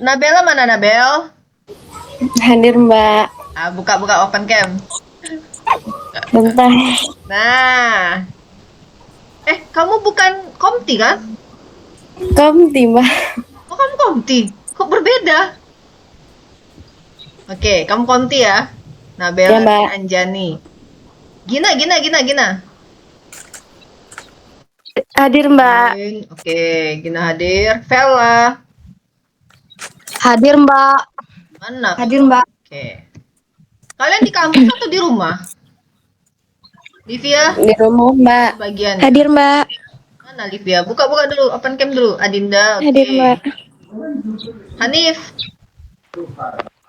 Nabela mana Nabel? Hadir Mbak. Buka open cam. Bentar. Nah, kamu bukan Komti kan? Komti Mbak. Oh, kamu Komti. Kok berbeda? Oke, kamu Komti ya. Ya Nabela dan Mbak. Anjani. Gina. Hadir Mbak. Oke, Gina hadir. Vela. Hadir Mbak. Mana? Hadir Mbak. Oke. Kalian di kampus atau di rumah? Livia, Di rumah Mbak. bagian ya. Hadir Mbak. Mana Livia? Buka dulu, open cam dulu. Adinda, oke. Hadir Mbak. Hanif.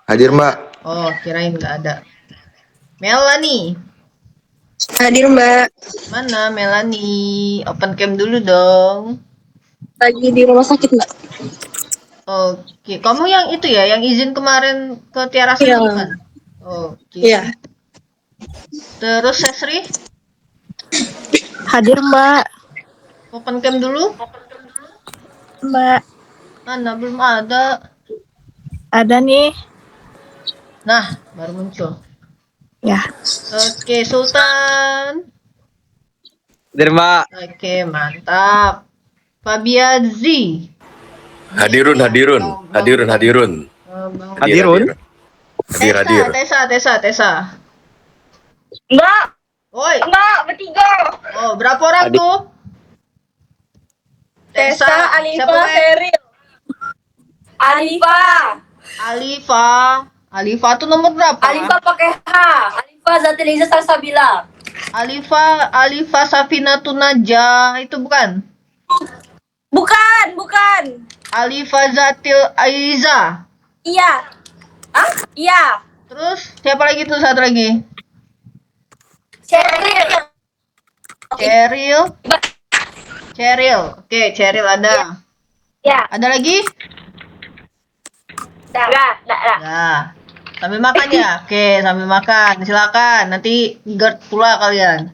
Hadir Mbak. Oh, kirain nggak ada. Melanie. Hadir Mbak. Mana Melanie? Open cam dulu dong. Lagi di rumah sakit Mbak. Oke, kamu yang itu ya, yang izin kemarin ke Tiara Iya. Seni kan? Oke. Iya. Terus Sesri, Hadir Mbak. open cam dulu. Mbak. Mana belum ada. Ada nih. Nah, baru muncul. Ya. Oke, Sultan. Hadir Mbak. Oke, mantap. Fabiazi. Hadirun. Hadirun. Hadir. Tesa. Mbak. Woi. Mbak bertiga. Oh, berapa orang tuh? Tesa, Alifa, siapa lagi? Feril. Alifa tuh nomor berapa? Alifa pakai H. Alifa Zatiliza Salsabila. Alifa Safina Tunaja, itu bukan? Bukan. Alifa Zatil Aiza. Iya. Hah? Iya. Terus siapa lagi tuh, satu lagi? Cheryl. Oke, Cheryl ada. Ya. Ada lagi? Dah. Nah, sambil makan ya. Oke, sambil makan. Silakan. Nanti GERD pula kalian.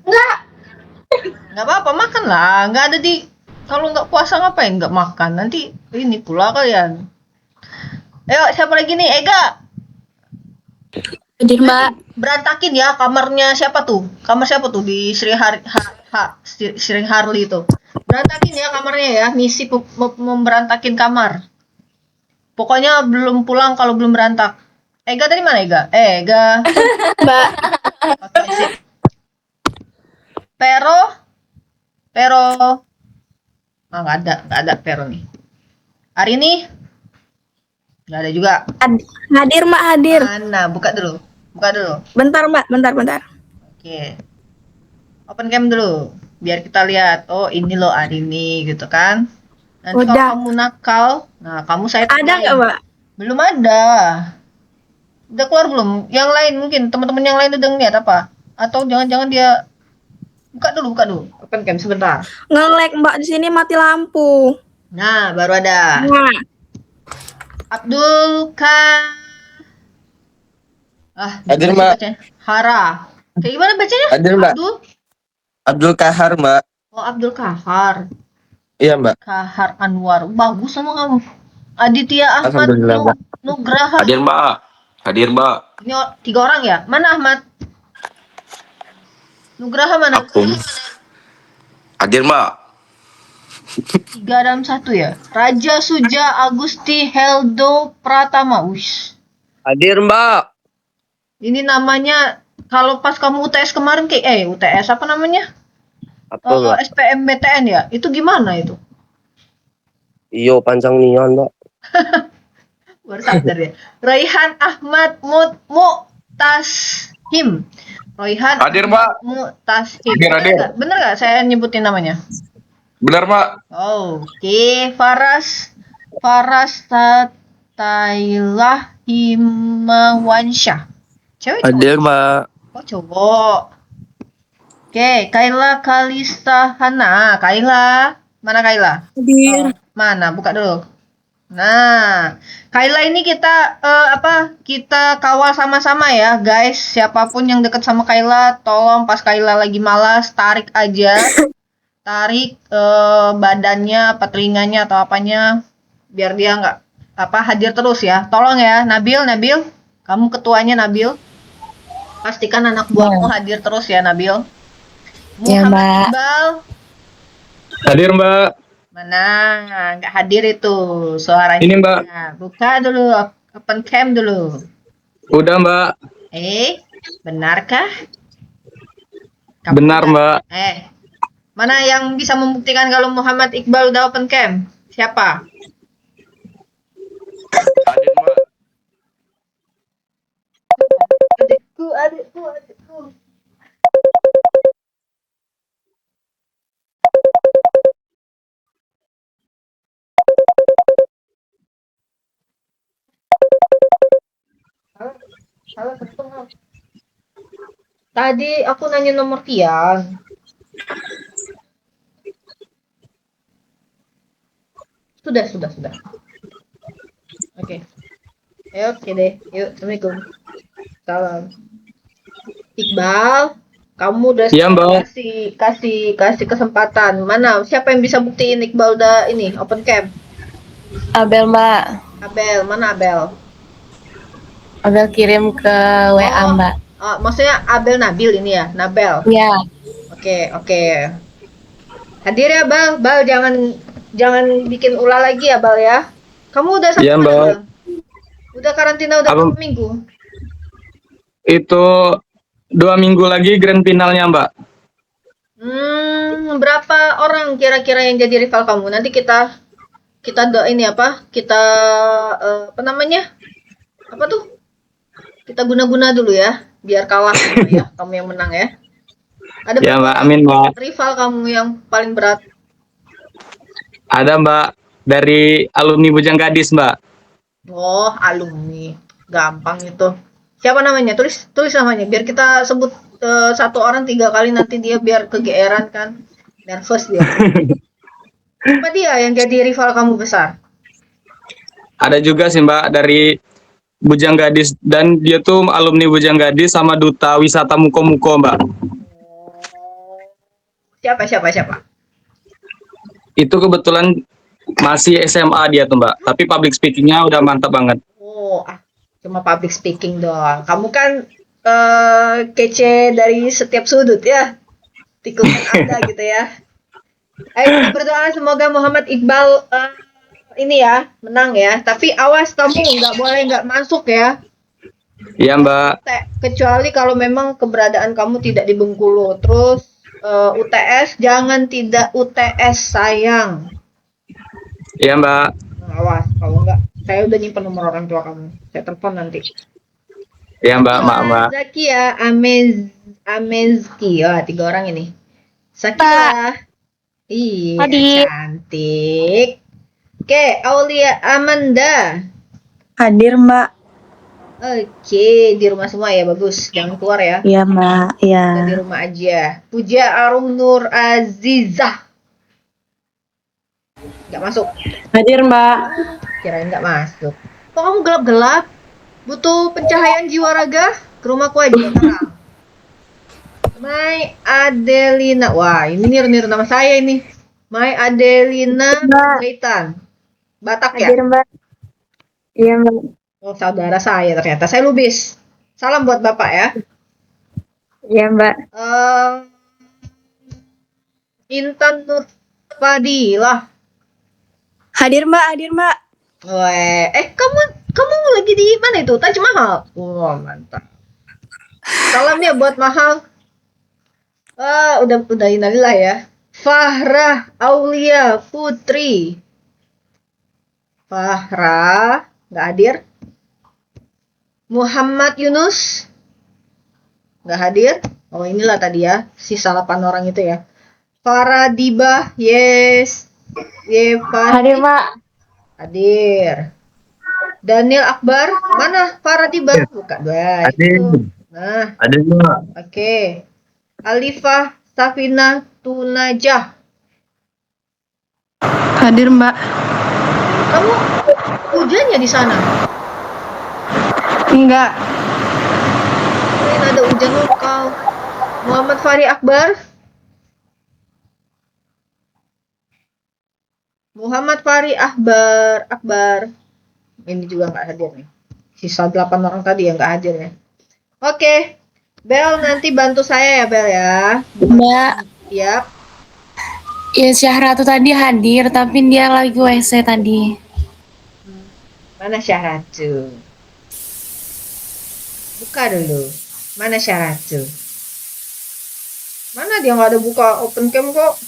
Nggak apa-apa, makan lah. Nggak ada di... Kalau nggak puasa ngapain nggak makan? Nanti ini pula kalian. Ayo, siapa lagi nih? Ega. Hadir Mbak. Berantakin ya kamarnya siapa tuh? Kamar siapa tuh di Sri Harli itu? Berantakin ya kamarnya ya. Misi memberantakin kamar. Pokoknya belum pulang kalau belum berantak. Ega tadi mana Ega? Ega. Mbak. Oke, sip. Pero. Oh, nggak ada Pero nih. Hari ini nggak ada juga. Hadir Mbak, hadir. Mana? Buka dulu. Bentar Mbak, bentar. Oke. Open cam dulu. Biar kita lihat. Oh, ini loh hari ini gitu kan. Nanti Udah. kalau kamu nakal, nah kamu saya Ada nggak Mbak? Belum ada. Udah keluar belum? Yang lain mungkin teman-teman yang lain udah ngeliat apa? Atau jangan-jangan dia buka dulu. Open cam sebentar. Nge-lag Mbak, di sini mati lampu. Nah, baru ada. Nah. Abdul Hadir, gimana Mbak. bacanya? Hara. Kayak gimana bacanya? Hadir, Mbak. Abdul Kahar Mbak. Oh, Abdul Kahar. Iya Mbak. Kahar Anwar. Bagus sama kamu. Aditya Ahmad Alhamdulillah, Mbak. Nugraha. Hadir Mbak. Ini 3 orang ya? Mana Ahmad? Nugraha mana? Akum. Hadir Mbak. 3 dalam 1 ya? Raja Suja Agusti Heldo Pratama. Ush. Hadir Mbak. Ini namanya kalau pas kamu UTS kemarin kayak UTS apa namanya? SPMBTN ya? Itu gimana itu? Iyo panjang nian Mbak. Baru sadar ya. Raihan Ahmad Mu'tashim. Hadir Mbak. Mu'tashim. Hadir. Bener gak saya nyebutin namanya? Benar Mbak. Oke, Faras Tatailah Himawansyah. Cewek cowok? Hadir Mbak. Oh, cowok. Oke, Kaila Kalistahana. Kaila. Mana Kaila? Hadir. Mana? Buka dulu. Nah, Kaila ini kita kita kawal sama-sama ya, guys. Siapapun yang deket sama Kaila, tolong pas Kaila lagi malas, tarik aja. Tarik badannya, apa telinganya atau apanya, biar dia nggak hadir terus ya. Tolong ya, Nabil, kamu ketuanya Nabil. Pastikan anak buahmu hadir terus ya, Nabil. Ya, Muhammad Mbak. Iqbal, Hadir, Mbak. mana? Nggak hadir itu suaranya. Ini, Mbak. Buka dulu, open cam dulu. Udah, Mbak. Benarkah? Kamu Benar, udah- Mbak. Mana yang bisa membuktikan kalau Muhammad Iqbal udah open cam? Siapa? Hadir, Mbak. Adikku. Halo, tadi aku nanya nomor Tian. Sudah. Oke. Oke deh. Yuk, Assalamualaikum. Salam. Iqbal, kamu udah Iya, Mbak. kasih kesempatan. Mana? Siapa yang bisa buktiin Iqbal udah ini open cam? Abel, Mbak. Abel, mana Abel? Abel kirim ke WA, Mbak. Maksudnya Abel Nabil ini ya, Nabel. Ya. Oke. Hadir ya, Bal, jangan bikin ulah lagi ya, Bal ya. Kamu udah sampai Iya, mana, Mbak. Bal? Udah karantina udah Apa? berapa minggu? Itu 2 minggu lagi grand finalnya, Mbak. Berapa orang kira-kira yang jadi rival kamu? Nanti kita ini apa? Kita apa namanya? Apa tuh? Kita guna-guna dulu ya, biar kalah ya. Kamu yang menang ya. Ada Ya, berapa Mbak. Amin, Mbak. rival kamu yang paling berat? Ada, Mbak. Dari alumni Bujang Gadis, Mbak. Oh, alumni. Gampang itu. Siapa namanya? Tulis namanya biar kita sebut satu orang 3 kali, nanti dia biar kegeeran kan. Nervous dia. Siapa dia yang jadi rival kamu besar? Ada juga sih, Mbak, dari Bujang Gadis, dan dia tuh alumni Bujang Gadis sama duta wisata Muko-Muko, Mbak. Siapa? Itu kebetulan masih SMA dia tuh, Mbak. Tapi public speakingnya udah mantap banget. Cuma public speaking doang. Kamu kan kece dari setiap sudut ya. Tikungan Anda gitu ya. Ayo kita berdoa semoga Muhammad Iqbal ini ya, menang ya. Tapi awas kamu nggak masuk ya. Iya, Mbak. Kecuali kalau memang keberadaan kamu tidak di Bengkulu. Terus UTS jangan tidak UTS sayang. Iya, Mbak. Awas kalau enggak, saya udah nyimpen nomor orang tua kamu. Saya telepon nanti. Iya, Mbak. Mbak. Zakia, Amezki. 3 orang ini. Sakila. Iya, Hadir. cantik. Oke, Aulia Amanda. Hadir, Mbak. Oke, di rumah semua ya, bagus. Jangan keluar ya. Iya, Mbak. Iya. Kita di rumah aja. Puja Arum Nur Azizah. Nggak masuk. Hadir, Mbak. Kirain nggak masuk. Kok kamu gelap-gelap? Butuh pencahayaan jiwa raga? Ke rumahku aja terang. Mai Adelina. Wah, ini niru-niru nama saya ini. Mai Adelina Mbak. Gaitan. Batak ya? Hadir, Mbak. Iya, Mbak. Oh, saudara saya ternyata. Saya Lubis. Salam buat Bapak ya. Iya, Mbak. Intan Nur Fadilah. Hadir, Mbak. Hadir, Mbak. Weh, kamu lagi di mana itu? Taj Mahal. Wah, mantap. Salam ya buat Mahal. Udah innalillah ya. Fahrah Aulia Putri. Fahrah nggak hadir. Muhammad Yunus nggak hadir. Oh, inilah tadi ya, sisa 8 orang itu ya. Faradibah, yes. Hadir, Mbak. Hadir. Daniel Akbar, mana Faradibah? Buka dua. Hadir. Nah, Ada, Mbak. oke. Alifah Safina Tunajah. Hadir, Mbak. Kamu hujannya di sana? Enggak. Ini ada hujan lokal. Muhammad Fahri Akbar. Muhammad Fahri Akbar. ini juga nggak hadir nih. Sisa 8 orang tadi yang nggak hadir ya. Oke, Bel nanti bantu saya ya Bel ya. Mbak, Yap. ya Syahratu tadi hadir tapi dia lagi WC tadi. Mana Syahratu? Buka dulu. Mana Syahratu? Mana dia nggak ada buka open cam kok?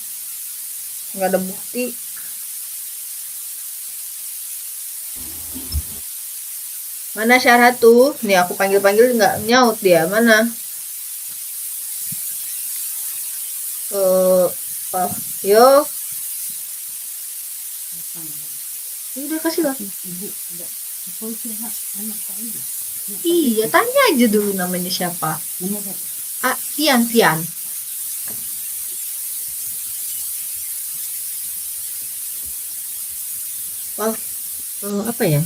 Nggak ada bukti. Mana Syahratu? Nih aku panggil-panggil nggak nyaut dia. Mana? Yo. Ini udah kasih lah. Iya, tanya aja dulu namanya siapa. Fian. Wah, apa ya?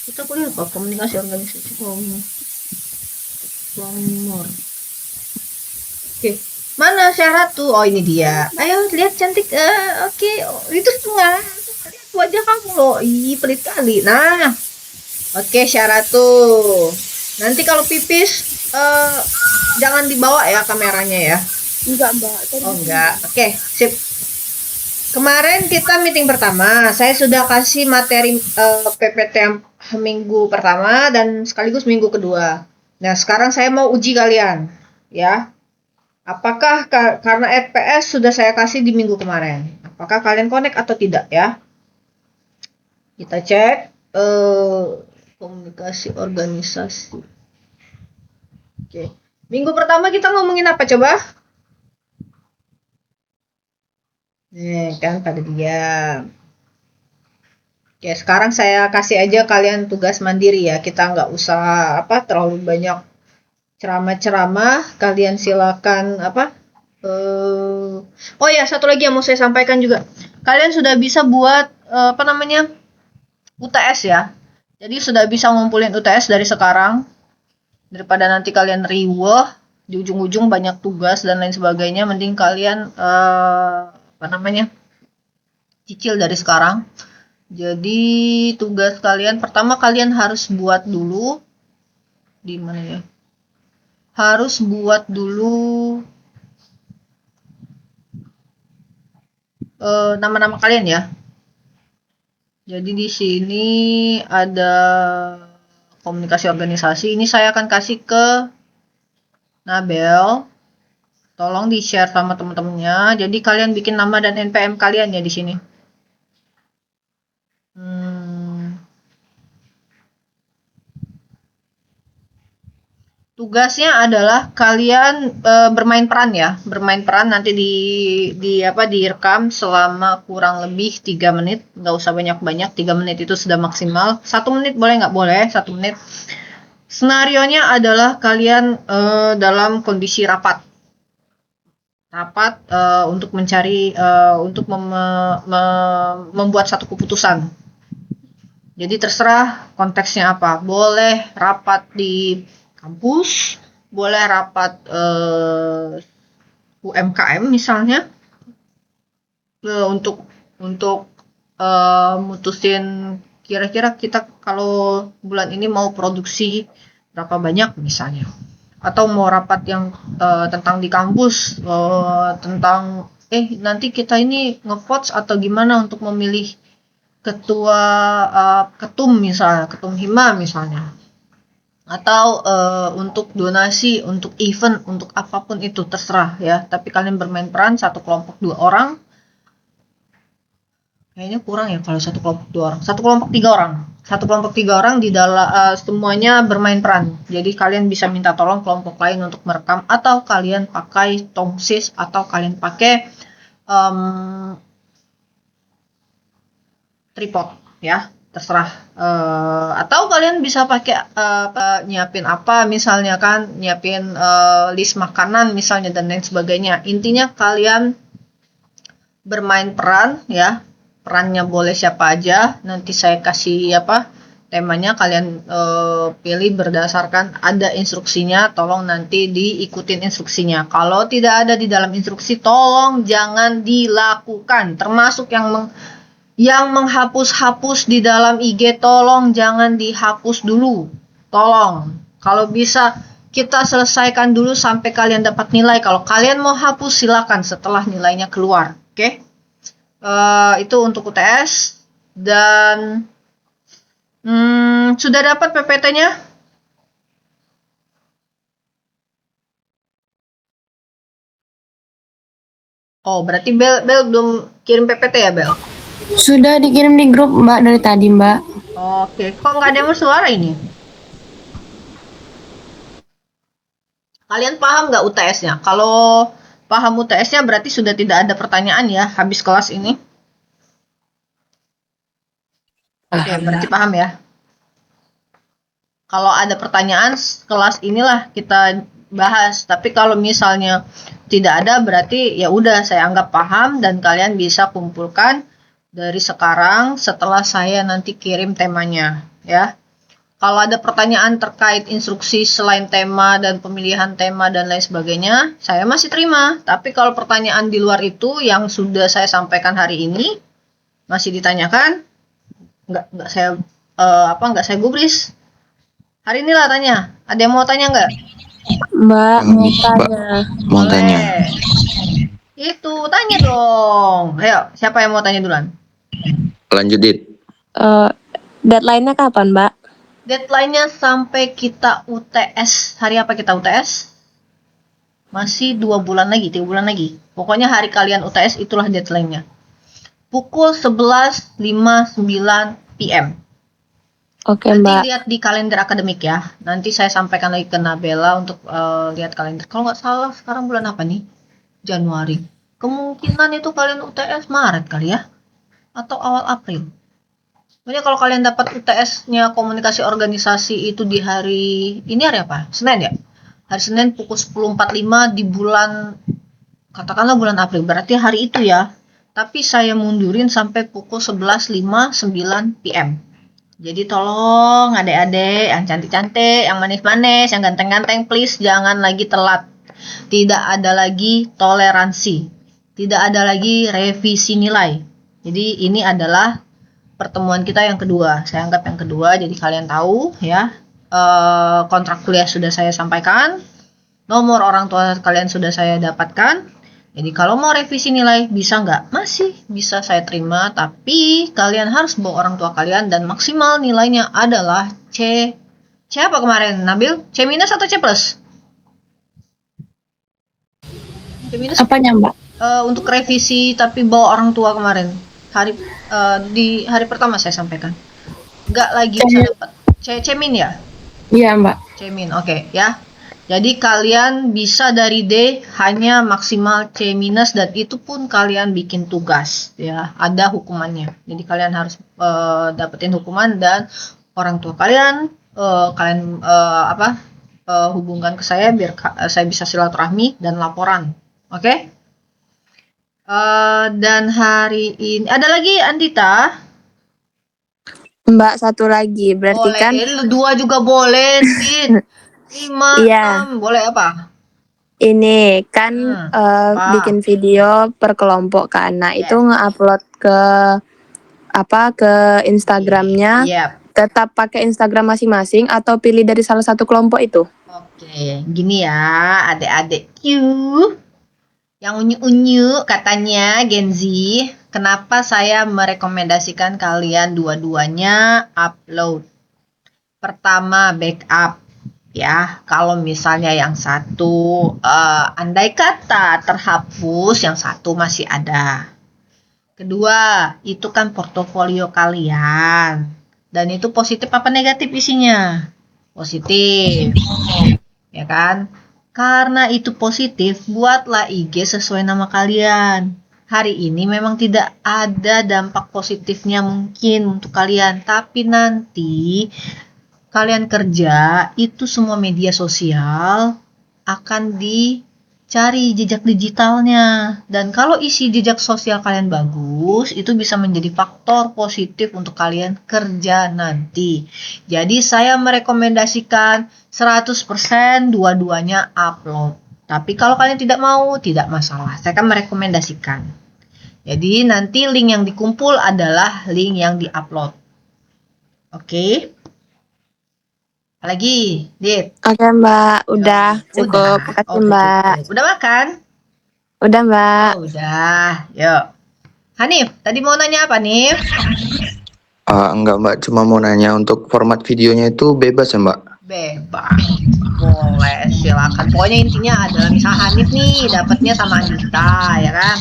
Kita kuliah apa? Komunikasi organisasi Komor. Oke, mana syarat tuh? Oh ini dia. Ayo lihat cantik. Oke, itu setengah. Lihat wajah kamu loh. Ih pelit kali. Nah, oke syarat tuh. Nanti kalau pipis jangan dibawa ya kameranya ya. Enggak, Mbak. Oh enggak. Oke, sip. Kemarin kita meeting pertama, saya sudah kasih materi PPT minggu pertama dan sekaligus minggu kedua. Nah, sekarang saya mau uji kalian, ya. Apakah karena FPS sudah saya kasih di minggu kemarin, apakah kalian connect atau tidak ya? Kita cek komunikasi organisasi. Oke, minggu pertama kita ngomongin apa coba? Nih kan pada diam. Oke, sekarang saya kasih aja kalian tugas mandiri ya. Kita nggak usah terlalu banyak ceramah-ceramah. Kalian silakan oh ya, satu lagi yang mau saya sampaikan juga. Kalian sudah bisa buat UTS ya. Jadi sudah bisa ngumpulin UTS dari sekarang. Daripada nanti kalian riweh di ujung-ujung banyak tugas dan lain sebagainya, mending kalian cicil dari sekarang. Jadi tugas kalian pertama kalian harus buat dulu di mana ya? Harus buat dulu nama-nama kalian ya. Jadi di sini ada komunikasi organisasi. Ini saya akan kasih ke Nabel. Tolong di-share sama teman-temannya. Jadi kalian bikin nama dan NPM kalian ya di sini. Tugasnya adalah kalian bermain peran ya. Bermain peran nanti direkam selama kurang lebih 3 menit. Nggak usah banyak-banyak, 3 menit itu sudah maksimal. 1 menit boleh nggak boleh, 1 menit. Senarionya adalah kalian dalam kondisi rapat untuk mencari membuat satu keputusan. Jadi terserah konteksnya apa. Boleh rapat di kampus, boleh rapat UMKM misalnya untuk mutusin kira-kira kita kalau bulan ini mau produksi berapa banyak misalnya. Atau mau rapat yang tentang di kampus tentang nanti kita ini ngevote atau gimana untuk memilih ketum misalnya, ketum hima misalnya, atau untuk donasi, untuk event, untuk apapun itu terserah ya. Tapi kalian bermain peran satu kelompok 2 orang. Kayaknya kurang ya kalau satu kelompok 2 orang. Satu kelompok 3 orang. Satu kelompok 3 orang di dalam semuanya bermain peran. Jadi kalian bisa minta tolong kelompok lain untuk merekam, atau kalian pakai tongsis, atau kalian pakai tripod ya, terserah. Atau kalian bisa pakai nyiapin apa misalnya kan, nyiapin list makanan misalnya dan lain sebagainya. Intinya kalian bermain peran ya. Perannya boleh siapa aja. Nanti saya kasih temanya, kalian pilih berdasarkan ada instruksinya. Tolong nanti diikutin instruksinya. Kalau tidak ada di dalam instruksi, tolong jangan dilakukan. Termasuk Yang menghapus-hapus di dalam IG tolong jangan dihapus dulu. Tolong. Kalau bisa kita selesaikan dulu sampai kalian dapat nilai. Kalau kalian mau hapus silakan setelah nilainya keluar. Oke? Itu untuk UTS. Dan sudah dapat PPT-nya? Oh, berarti Bel belum kirim PPT ya, Bel? Sudah dikirim di grup Mbak dari tadi Mbak. Oke, kok nggak ada yang bersuara ini? Kalian paham nggak UTS-nya? Kalau paham UTS-nya berarti sudah tidak ada pertanyaan ya habis kelas ini. Oke, berarti paham ya. Kalau ada pertanyaan kelas inilah kita bahas. Tapi kalau misalnya tidak ada berarti ya udah saya anggap paham dan kalian bisa kumpulkan dari sekarang setelah saya nanti kirim temanya ya. Kalau ada pertanyaan terkait instruksi selain tema dan pemilihan tema dan lain sebagainya, saya masih terima. Tapi kalau pertanyaan di luar itu yang sudah saya sampaikan hari ini masih ditanyakan, nggak saya gubris. Hari ini lah tanya. Ada yang mau tanya nggak? Mbak, mau tanya. Mau tanya. Itu tanya dong. Ayo, siapa yang mau tanya duluan? Lanjut, Dit. Deadline-nya kapan, Mbak? Deadline-nya sampai kita UTS. Hari apa kita UTS? Masih 2 bulan lagi, 3 bulan lagi. Pokoknya hari kalian UTS itulah deadline-nya. Pukul 11.59 PM. Oke, Nanti Mbak. lihat di kalender akademik ya. Nanti saya sampaikan lagi ke Nabela untuk lihat kalender. Kalau nggak salah sekarang bulan apa nih? Januari. Kemungkinan itu kalian UTS Maret kali ya? Atau awal April. Pokoknya kalau kalian dapat UTS-nya komunikasi organisasi itu di hari, ini hari apa? Senin ya? Hari Senin pukul 10.45 di bulan, katakanlah bulan April. Berarti hari itu ya. Tapi saya mundurin sampai pukul 11.59 PM. Jadi tolong adik-adik yang cantik-cantik, yang manis-manis, yang ganteng-ganteng, please jangan lagi telat. Tidak ada lagi toleransi. Tidak ada lagi revisi nilai. Jadi ini adalah pertemuan kita yang kedua. Saya anggap yang kedua, jadi kalian tahu ya. Kontrak kuliah sudah saya sampaikan. Nomor orang tua kalian sudah saya dapatkan. Jadi kalau mau revisi nilai bisa nggak? Masih bisa saya terima, tapi kalian harus bawa orang tua kalian dan maksimal nilainya adalah C. C apa kemarin, Nabil? C minus atau C plus? C minus. Apanya Mbak? Untuk revisi tapi bawa orang tua kemarin. Di hari pertama saya sampaikan. Nggak lagi bisa dapat. C min ya? Iya Mbak. C min, oke ya. Jadi kalian bisa dari D hanya maksimal C minus dan itu pun kalian bikin tugas ya, ada hukumannya. Jadi kalian harus dapetin hukuman dan orang tua kalian hubungkan ke saya biar saya bisa silaturahmi dan laporan. Oke? Dan hari ini ada lagi Andita. Mbak, satu lagi. Berarti Boleh, kan 2 juga boleh, Dit. 5, Iya. 6, boleh apa? ini kan apa? bikin video per kelompok kan. Nah, Yes. itu nge-upload ke Instagramnya. Yep. Tetap pakai Instagram masing-masing atau pilih dari salah satu kelompok itu? Oke, gini ya, adik-adikku yang unyu-unyu katanya Gen Z. Kenapa saya merekomendasikan kalian dua-duanya upload? Pertama, backup. Ya, kalau misalnya yang satu andai kata terhapus, yang satu masih ada. Kedua, itu kan portofolio kalian. Dan itu positif apa negatif isinya? Positif. Ya kan? Karena itu positif, buatlah IG sesuai nama kalian. Hari ini memang tidak ada dampak positifnya mungkin untuk kalian, tapi nanti kalian kerja, itu semua media sosial akan dicari jejak digitalnya. Dan kalau isi jejak sosial kalian bagus, itu bisa menjadi faktor positif untuk kalian kerja nanti. Jadi saya merekomendasikan 100% dua-duanya upload. Tapi kalau kalian tidak mau, tidak masalah. Saya akan merekomendasikan. Jadi nanti link yang dikumpul adalah link yang diupload. Oke. Apalagi, Dit? Oke Mbak, udah cukup. Udah. Makasih Oke, Mbak. cukup. Udah makan? Udah Mbak. Oh, udah. Yuk. Hanif, tadi mau nanya apa, Nif? Enggak Mbak, cuma mau nanya untuk format videonya itu bebas ya Mbak? Bebas. Boleh, silakan. Pokoknya intinya adalah misal Hanif nih dapatnya sama Anita, ya kan?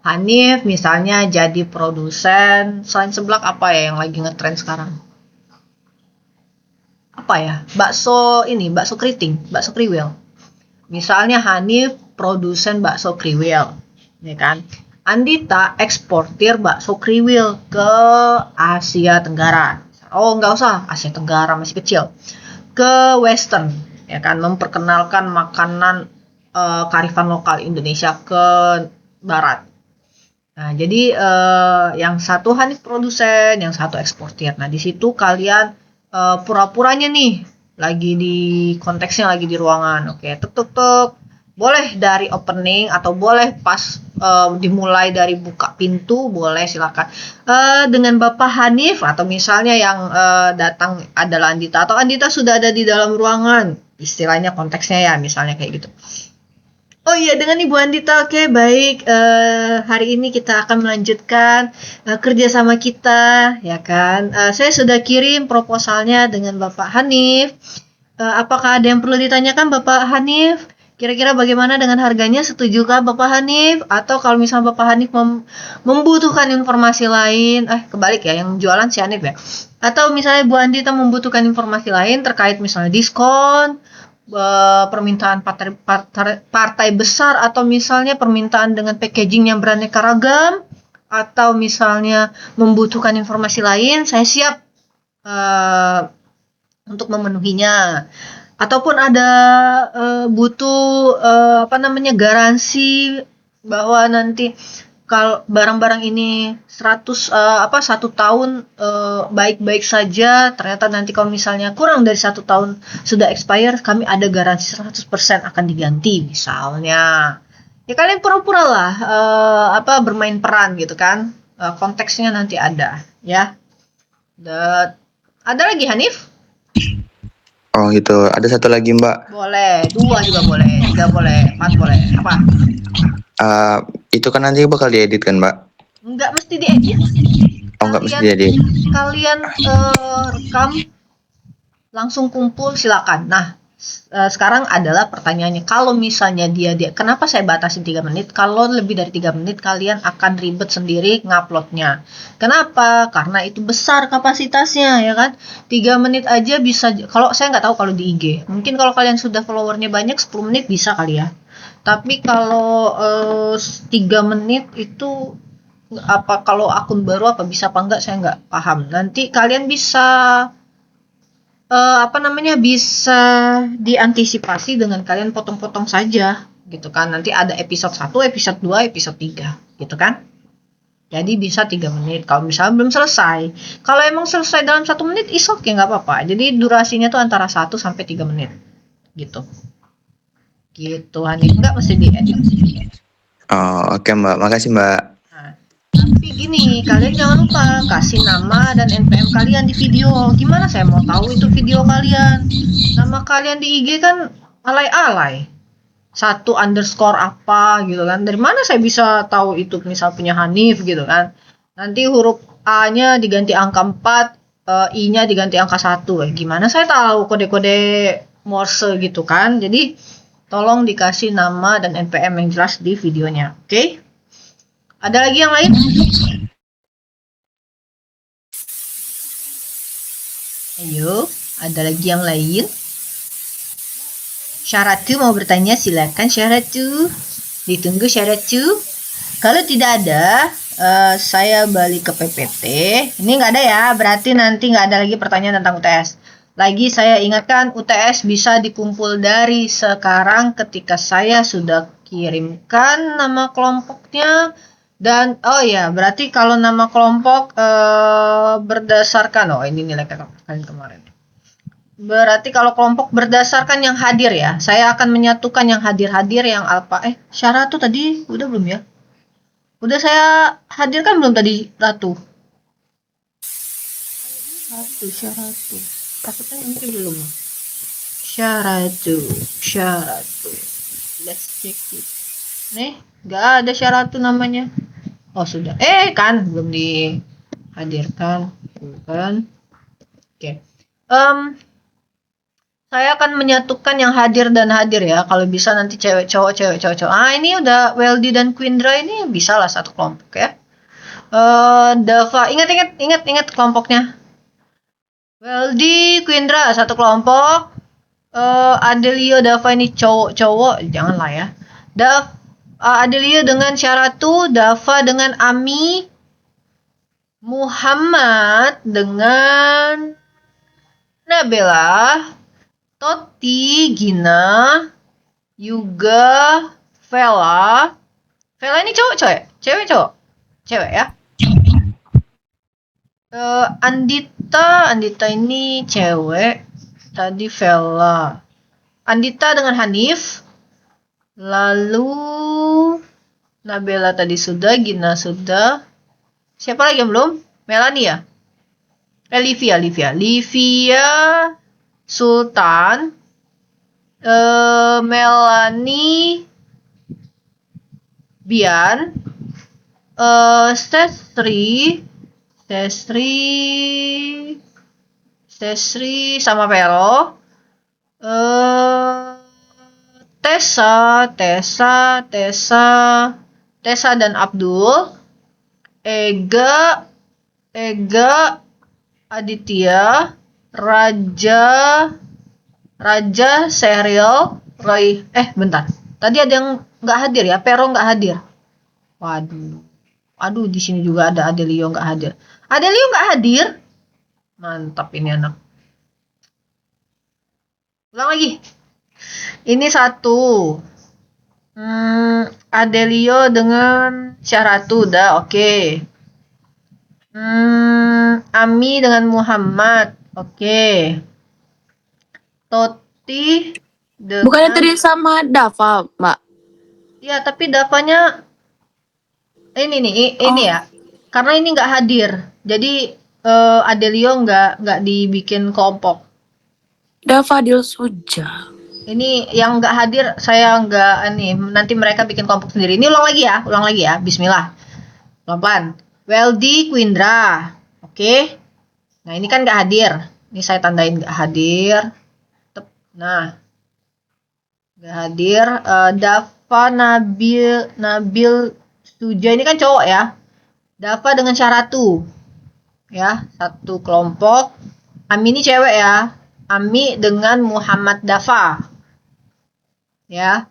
Hanif misalnya jadi produsen selain seblak apa ya yang lagi ngetren sekarang? Apa ya? Bakso keriting, bakso kriwil. Misalnya Hanif produsen bakso kriwil, ya kan? Andita eksportir bakso kriwil ke Asia Tenggara. Oh, nggak usah, Asia Tenggara masih kecil. Ke Western, ya kan? Memperkenalkan makanan kearifan lokal Indonesia ke Barat. Nah, jadi yang satu Hanif produsen, yang satu eksportir. Nah, di situ kalian pura-puranya nih lagi di konteksnya lagi di ruangan. Oke, tuk. Boleh dari opening atau boleh pas dimulai dari buka pintu, boleh silakan. Dengan Bapak Hanif atau misalnya yang datang adalah Andita atau Andita sudah ada di dalam ruangan. Istilahnya konteksnya ya, misalnya kayak gitu. Oh iya, dengan Ibu Andita. Oke, baik. Hari ini kita akan melanjutkan kerjasama kita, ya kan? Saya sudah kirim proposalnya dengan Bapak Hanif. Apakah ada yang perlu ditanyakan, Bapak Hanif? Kira-kira bagaimana dengan harganya? Setujukah Bapak Hanif? Atau kalau misalnya Bapak Hanif membutuhkan informasi lain, kebalik ya, yang jualan si Hanif ya. Atau misalnya Bu Andita membutuhkan informasi lain terkait misalnya diskon, permintaan partai besar, atau misalnya permintaan dengan packaging yang beraneka ragam, atau misalnya membutuhkan informasi lain, saya siap untuk memenuhinya. Ataupun ada butuh garansi bahwa nanti kalau barang-barang ini 1 tahun baik-baik saja, ternyata nanti kalau misalnya kurang dari 1 tahun sudah expire, kami ada garansi 100% akan diganti misalnya. Ya kalian pura-pura lah bermain peran gitu kan. Konteksnya nanti ada ya. Dan ada lagi Hanif? Oh gitu, ada satu lagi Mbak. Boleh, 2 juga boleh, 3 boleh, 4 boleh. Apa? Itu kan nanti bakal diedit kan Mbak? Nggak mesti diedit. Nggak mesti diedit. Kalian rekam langsung kumpul, silakan. Nah, sekarang adalah pertanyaannya, kalau misalnya dia kenapa saya batasin 3 menit? Kalau lebih dari 3 menit kalian akan ribet sendiri nguploadnya. Kenapa? Karena itu besar kapasitasnya, ya kan? 3 menit aja bisa. Kalau saya nggak tahu kalau di IG, mungkin kalau kalian sudah followernya banyak 10 menit bisa kali ya. Tapi kalau 3 menit itu kalau akun baru bisa apa enggak, saya nggak paham. Nanti kalian bisa bisa diantisipasi dengan kalian potong-potong saja gitu kan. Nanti ada episode 1, episode 2, episode 3 gitu kan. Jadi bisa 3 menit kalau misalnya belum selesai. Kalau emang selesai dalam 1 menit is okay, nggak apa-apa. Jadi durasinya tuh antara 1 sampai 3 menit gitu. Gitu Hanif, nggak mesti diedit. Oh oke Mbak, makasih Mbak. Tapi gini, kalian jangan lupa kasih nama dan NPM kalian di video. Gimana saya mau tahu itu video kalian? Nama kalian di IG kan alay-alay. 1 underscore apa gitu kan. Dari mana saya bisa tahu itu misal punya Hanif gitu kan. Nanti huruf A-nya diganti angka 4, I-nya diganti angka 1. Gimana saya tahu kode-kode Morse gitu kan. Jadi tolong dikasih nama dan NPM yang jelas di videonya. Oke? Ada lagi yang lain? Ayo, ada lagi yang lain? Syaratu mau bertanya, silakan Syaratu. Ditunggu Syaratu. Kalau tidak ada, saya balik ke PPT. Ini nggak ada ya, berarti nanti nggak ada lagi pertanyaan tentang UTS. Lagi saya ingatkan, UTS bisa dikumpul dari sekarang ketika saya sudah kirimkan nama kelompoknya. Dan berarti kalau nama kelompok berdasarkan ini nilai kalian kemarin. Berarti kalau kelompok berdasarkan yang hadir ya. Saya akan menyatukan yang hadir-hadir yang alfa. Syarat tuh tadi udah belum ya? Udah saya hadirkan belum tadi Ratu? Syaratu. Takutnya mungkin belum. Syaratu. Let's check it. Nih, nggak ada Syaratu namanya. Oh sudah. Kan belum dihadirkan. Bukan. Oke. Saya akan menyatukan yang hadir dan hadir ya. Kalau bisa nanti cewek cowok. Ini udah Weldy dan Quindra ini bisa lah satu kelompok ya. Dava, ingat kelompoknya. Weldy, Quindra satu kelompok. Adelio, Dava ini cowok, janganlah ya. Adelio dengan Syaratu, Dava dengan Ami, Muhammad dengan Nabila, Toti, Gina, Yuga, Vela. Vela ini cewek ya. Andita ini cewek. Tadi Vela. Andita dengan Hanif. Lalu Nabila tadi sudah, Gina sudah. Siapa lagi yang belum? Melanie ya? Livia, Sultan, Melanie, Bian, Sestri sama Vero, Tessa dan Abdul, Ega, Aditya, Raja, Serial, Roy. Bentar. Tadi ada yang nggak hadir ya? Pero nggak hadir. Waduh, di sini juga ada Adelio nggak hadir. Adelio nggak hadir. Mantap ini anak. Ulang lagi. Ini satu. Adelio dengan Syaratu udah oke. Ami dengan Muhammad oke. Toti dengan... Bukannya tadi sama Dava, Mbak? Iya, tapi Davanya ini ya. Karena ini nggak hadir. Jadi Adelio nggak dibikin kelompok. Dava Dilsuja. Ini yang nggak hadir saya nggak nanti mereka bikin kelompok sendiri. Ini ulang lagi ya. Bismillah. Pelan-pelan. Weldy, Quindra. Oke. Nah, ini kan nggak hadir. Ini saya tandain nggak hadir. Nah. Nggak hadir. Dava, Nabil, Suja. Ini kan cowok ya. Dava dengan Syaratu. Ya, satu kelompok. Ami ini cewek ya. Ami dengan Muhammad Dava. Ya.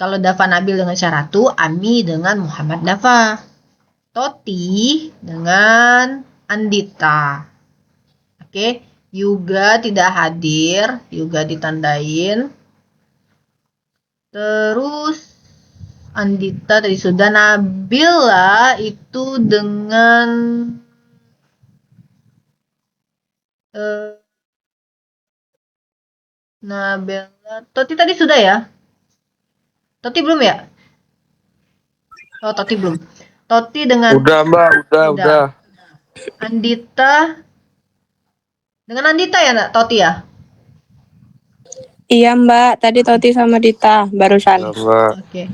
Kalau Dava Nabil dengan Syaratu, Ami dengan Muhammad Dava. Toti dengan Andita. Oke, Yuga tidak hadir, Yuga ditandain. Terus Andita tadi sudah. Nabila itu dengan Nabila. Toti tadi sudah ya? Toti belum ya? Oh, Toti belum. Toti dengan... Udah Mbak, udah. Andita. Dengan Andita ya, Nak? Toti ya? Iya, Mbak. Tadi Toti sama Dita barusan. Ya, Mbak. Oke.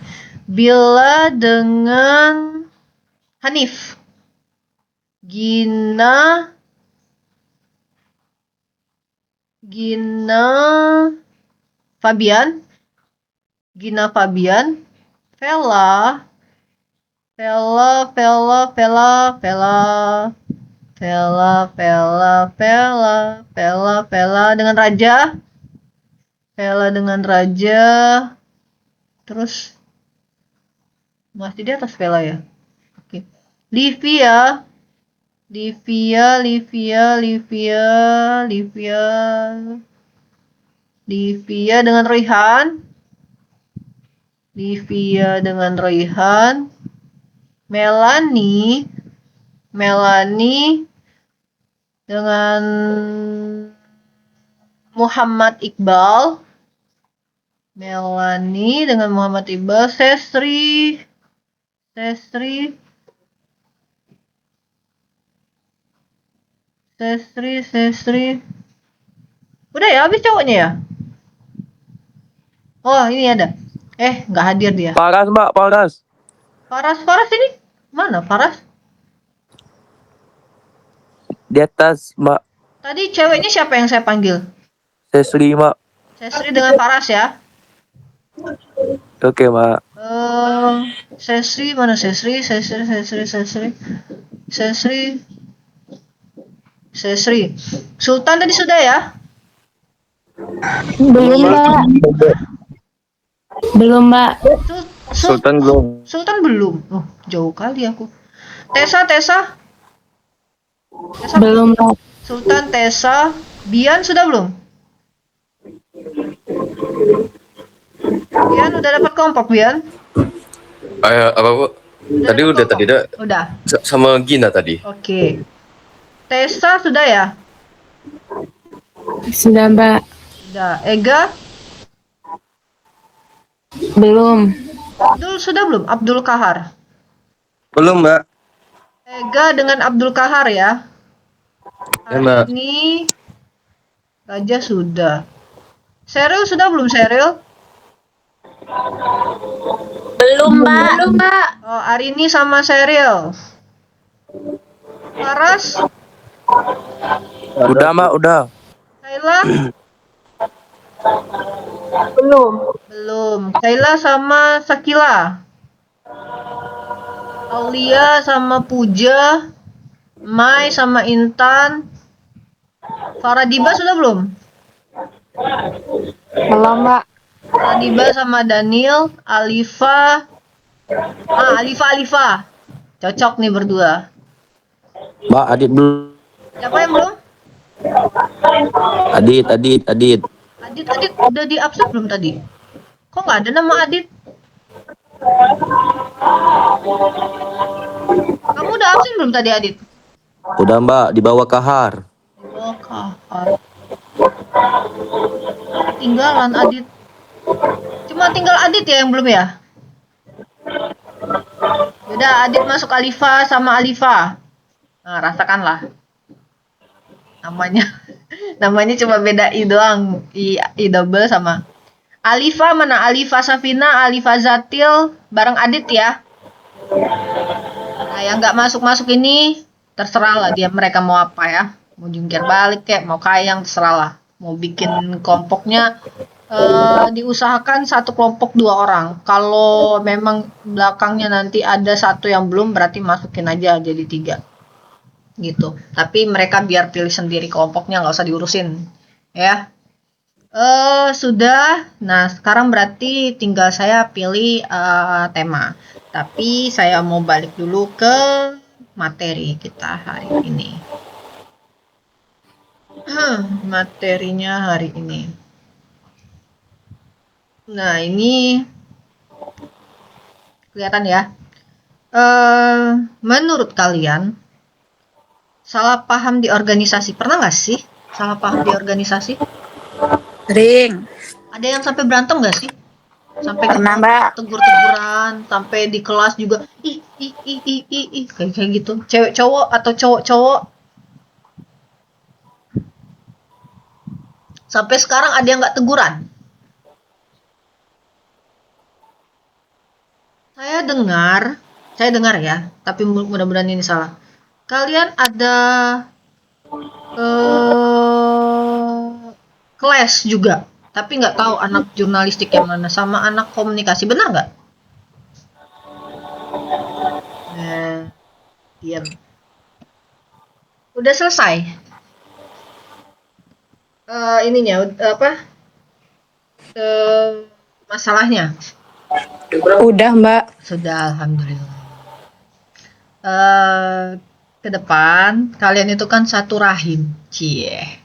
Bila dengan Hanif. Gina Fabian. Vela dengan Raja. Vela dengan Raja. Terus masih di atas Vela ya. Oke. Livia dengan Royhan. Melanie dengan Muhammad Iqbal. Sestri Sesri. Udah ya, habis cowoknya ya? Oh, ini ada. Nggak hadir dia. Paras, Mbak, Paras. Faras ini? Mana Faras? Di atas, Mbak. Tadi ceweknya siapa yang saya panggil? Sesri, Mbak. Sesri dengan Faras ya? Oke, Mbak. Sesri mana Sesri? Sultan tadi sudah ya? Belum, Mbak. Belum, Mbak. Sultan belum. Sultan belum. Oh, jauh kali aku. Tessa. Belum, Mbak. Sultan, Tessa, Bian sudah belum? Bian udah dapat kelompok Bian? Apa Bu? Tadi dapat udah kelompok? tadi dah Udah. sama Gina tadi. Oke. Tessa sudah ya? Sudah, Mbak. Sudah. Ega? Belum. Abdul sudah belum? Abdul Kahar. Belum, Mbak. Ega dengan Abdul Kahar ya? Ya, Mbak. Ini Raja sudah. Sheryl sudah belum Sheryl? Belum, Mbak. Belum, Mbak. Oh, Arini sama Sheryl. Faras, Udah, Mbak, udah. Kayla? Belum. Kayla sama Sakila. Aulia sama Puja. Mai sama Intan. Faradiba sudah belum? Belum, Mbak. Faradiba sama Daniel. Alifa. Alifa. Cocok nih berdua. Mbak, Adit belum. Siapa yang belum? Adit. Adit udah di absen belum tadi? Kok nggak ada nama Adit? Kamu udah absen belum tadi Adit? Udah, Mbak, di bawah Kahar. Oh, Kahar. Tinggalan Adit. Cuma tinggal Adit ya yang belum ya? Udah Adit masuk Alifa sama Alifa. Nah, rasakanlah. Namanya cuma beda I doang. I double sama Alifa mana? Alifa Safina, Alifa Zatil bareng Adit ya. Nah, yang nggak masuk ini terserah lah dia mereka mau apa ya. Mau jungkir balik kayak mau kayang terserah lah. Mau bikin kelompoknya diusahakan satu kelompok 2 orang. Kalau memang belakangnya nanti ada satu yang belum berarti masukin aja jadi 3. Gitu. Tapi mereka biar pilih sendiri kelompoknya, nggak usah diurusin. Ya. Sudah. Nah, sekarang berarti tinggal saya pilih tema. Tapi saya mau balik dulu ke materi kita hari ini. Materinya hari ini. Nah, ini kelihatan ya. Menurut kalian salah paham di organisasi pernah nggak sih? Salah paham di organisasi? Sering. Ada yang sampai berantem nggak sih? Sampai Pernah, Mbak. tegur-teguran, sampai di kelas juga ih kayak gitu. Cewek cowok atau cowok sampai sekarang ada yang nggak teguran. Saya dengar ya, tapi mudah-mudahan ini salah. Kalian ada kelas juga, tapi nggak tahu anak jurnalistik yang mana sama anak komunikasi, benar nggak? Nah, diam. Udah selesai. Masalahnya Udah, Mbak. sudah, alhamdulillah. Ke depan kalian itu kan satu rahim, cie.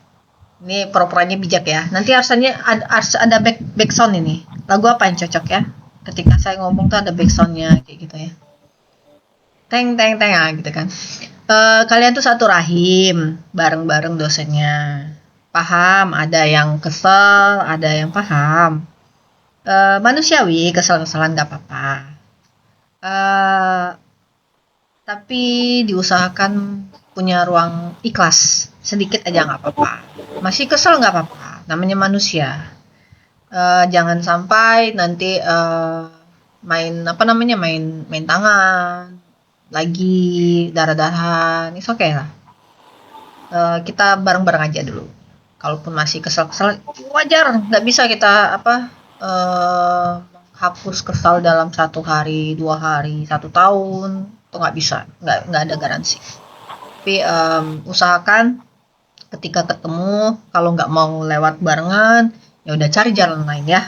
Ini pura-puranya bijak ya. Nanti harus ada back sound ini. Lagu apa yang cocok ya? Ketika saya ngomong tuh ada back soundnya kayak gitu ya. Teng gitu kan. Kalian tuh satu rahim, bareng-bareng dosennya. Paham? Ada yang kesel, ada yang paham. Manusiawi, kesel-keselan gak apa-apa. Tapi diusahakan punya ruang ikhlas sedikit aja nggak apa-apa. Masih kesel nggak apa-apa, namanya manusia. Jangan sampai nanti main main tangan lagi, darah-darahan, itu oke lah. Kita bareng-bareng aja dulu. Kalaupun masih kesel-kesel, wajar, nggak bisa kita hapus kesal dalam 1 hari, 2 hari, 1 tahun, itu nggak bisa, nggak ada garansi. Tapi usahakan ketika ketemu, kalau nggak mau lewat barengan, ya udah cari jalan lain ya.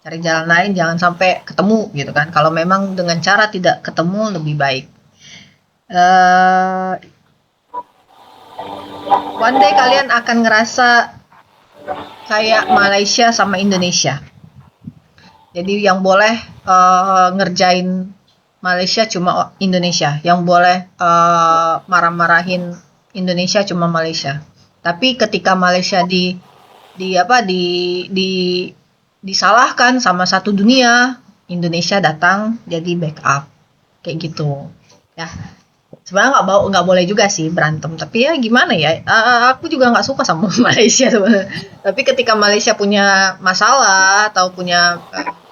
Cari jalan lain, jangan sampai ketemu gitu kan. Kalau memang dengan cara tidak ketemu lebih baik. One day kalian akan ngerasa kayak Malaysia sama Indonesia. Jadi yang boleh ngerjain Malaysia cuma Indonesia, yang boleh marah-marahin Indonesia cuma Malaysia. Tapi ketika Malaysia disalahkan sama satu dunia, Indonesia datang jadi backup kayak gitu ya. Sebenarnya nggak boleh juga sih berantem, tapi ya gimana ya, aku juga nggak suka sama Malaysia sebenarnya. Tapi ketika Malaysia punya masalah atau punya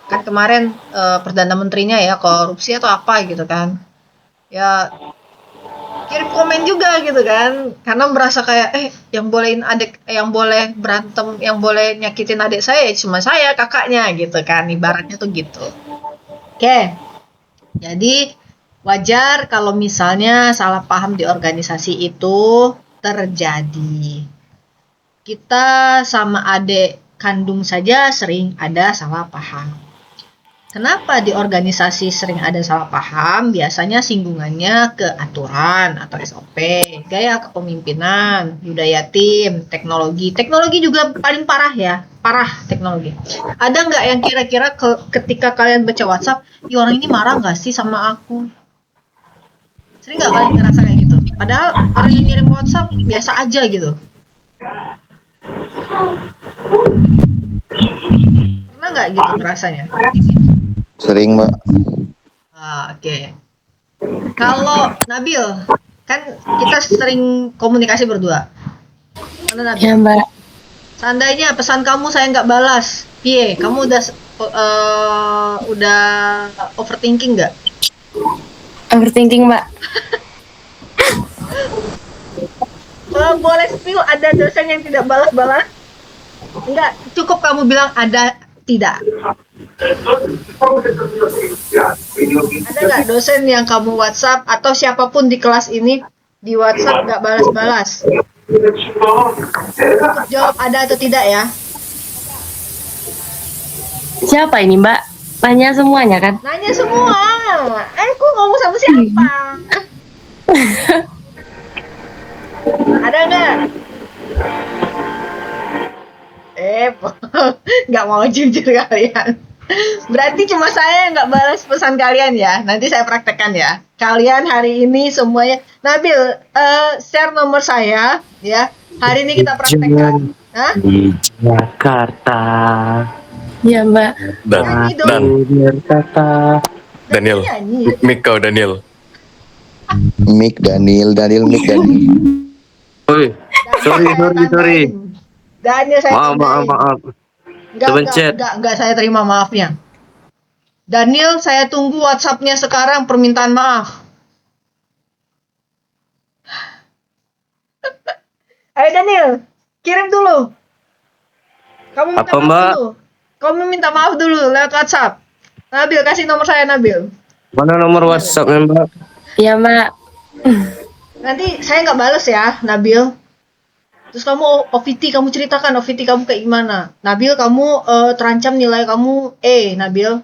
kan kemarin perdana menterinya ya korupsi atau apa gitu kan, ya kirim komen juga gitu kan, karena merasa kayak yang boleh berantem, yang boleh nyakitin adik saya cuma saya, kakaknya gitu kan, ibaratnya tuh gitu. Oke, jadi wajar kalau misalnya salah paham di organisasi itu terjadi. Kita sama adik kandung saja sering ada salah paham. Kenapa di organisasi sering ada salah paham? Biasanya singgungannya ke aturan atau SOP, gaya kepemimpinan, budaya tim, teknologi. Teknologi juga paling parah ya, parah teknologi. Ada nggak yang kira-kira ketika kalian baca WhatsApp, orang ini marah nggak sih sama aku? Sering nggak kalian ngerasa kayak gitu? Padahal orang yang ngirim WhatsApp biasa aja gitu. Pernah nggak gitu ngerasanya? Sering, Mbak. Oke. Kalau Nabil, kan kita sering komunikasi berdua. Mana Nabil? Ya, Mbak. Seandainya pesan kamu saya nggak balas, piye? Kamu udah overthinking nggak? Overthinking, Mbak. Boleh spill, ada dosen yang tidak balas-balas? Enggak, cukup kamu bilang ada tidak. Ada nggak dosen yang kamu WhatsApp atau siapapun di kelas ini di WhatsApp nggak balas-balas? Cukup jawab ada atau tidak ya. Siapa ini, Mbak? Tanya semuanya kan? Nanya semua. Aku ngomong sama siapa? Ada nggak? Nggak mau jujur kalian. Berarti cuma saya yang nggak balas pesan kalian ya. Nanti saya praktekkan ya. Kalian hari ini semuanya. Nabil, share nomor saya ya. Hari ini kita praktekkan. Hah? Di Jakarta. Ya, Mbak. Nyanyi dong. Jakarta. Daniel. Nyanyi. Mic kau, Daniel. Mic Daniel. Oi, sorry. Daniel saya Maaf. Enggak saya terima maafnya. Daniel, saya tunggu WhatsApp-nya sekarang permintaan maaf. Ayo Daniel, kirim dulu. Kamu minta Apa, maaf Mbak? dulu. Kamu minta maaf dulu lewat WhatsApp. Nabil, kasih nomor saya Nabil. Mana nomor WhatsApp-nya, Mbak? Ya, Mbak. Nanti saya nggak bales ya, Nabil. Terus kamu OVT, kamu ceritakan OVT kamu kayak gimana. Nabil, kamu terancam nilai kamu Nabil.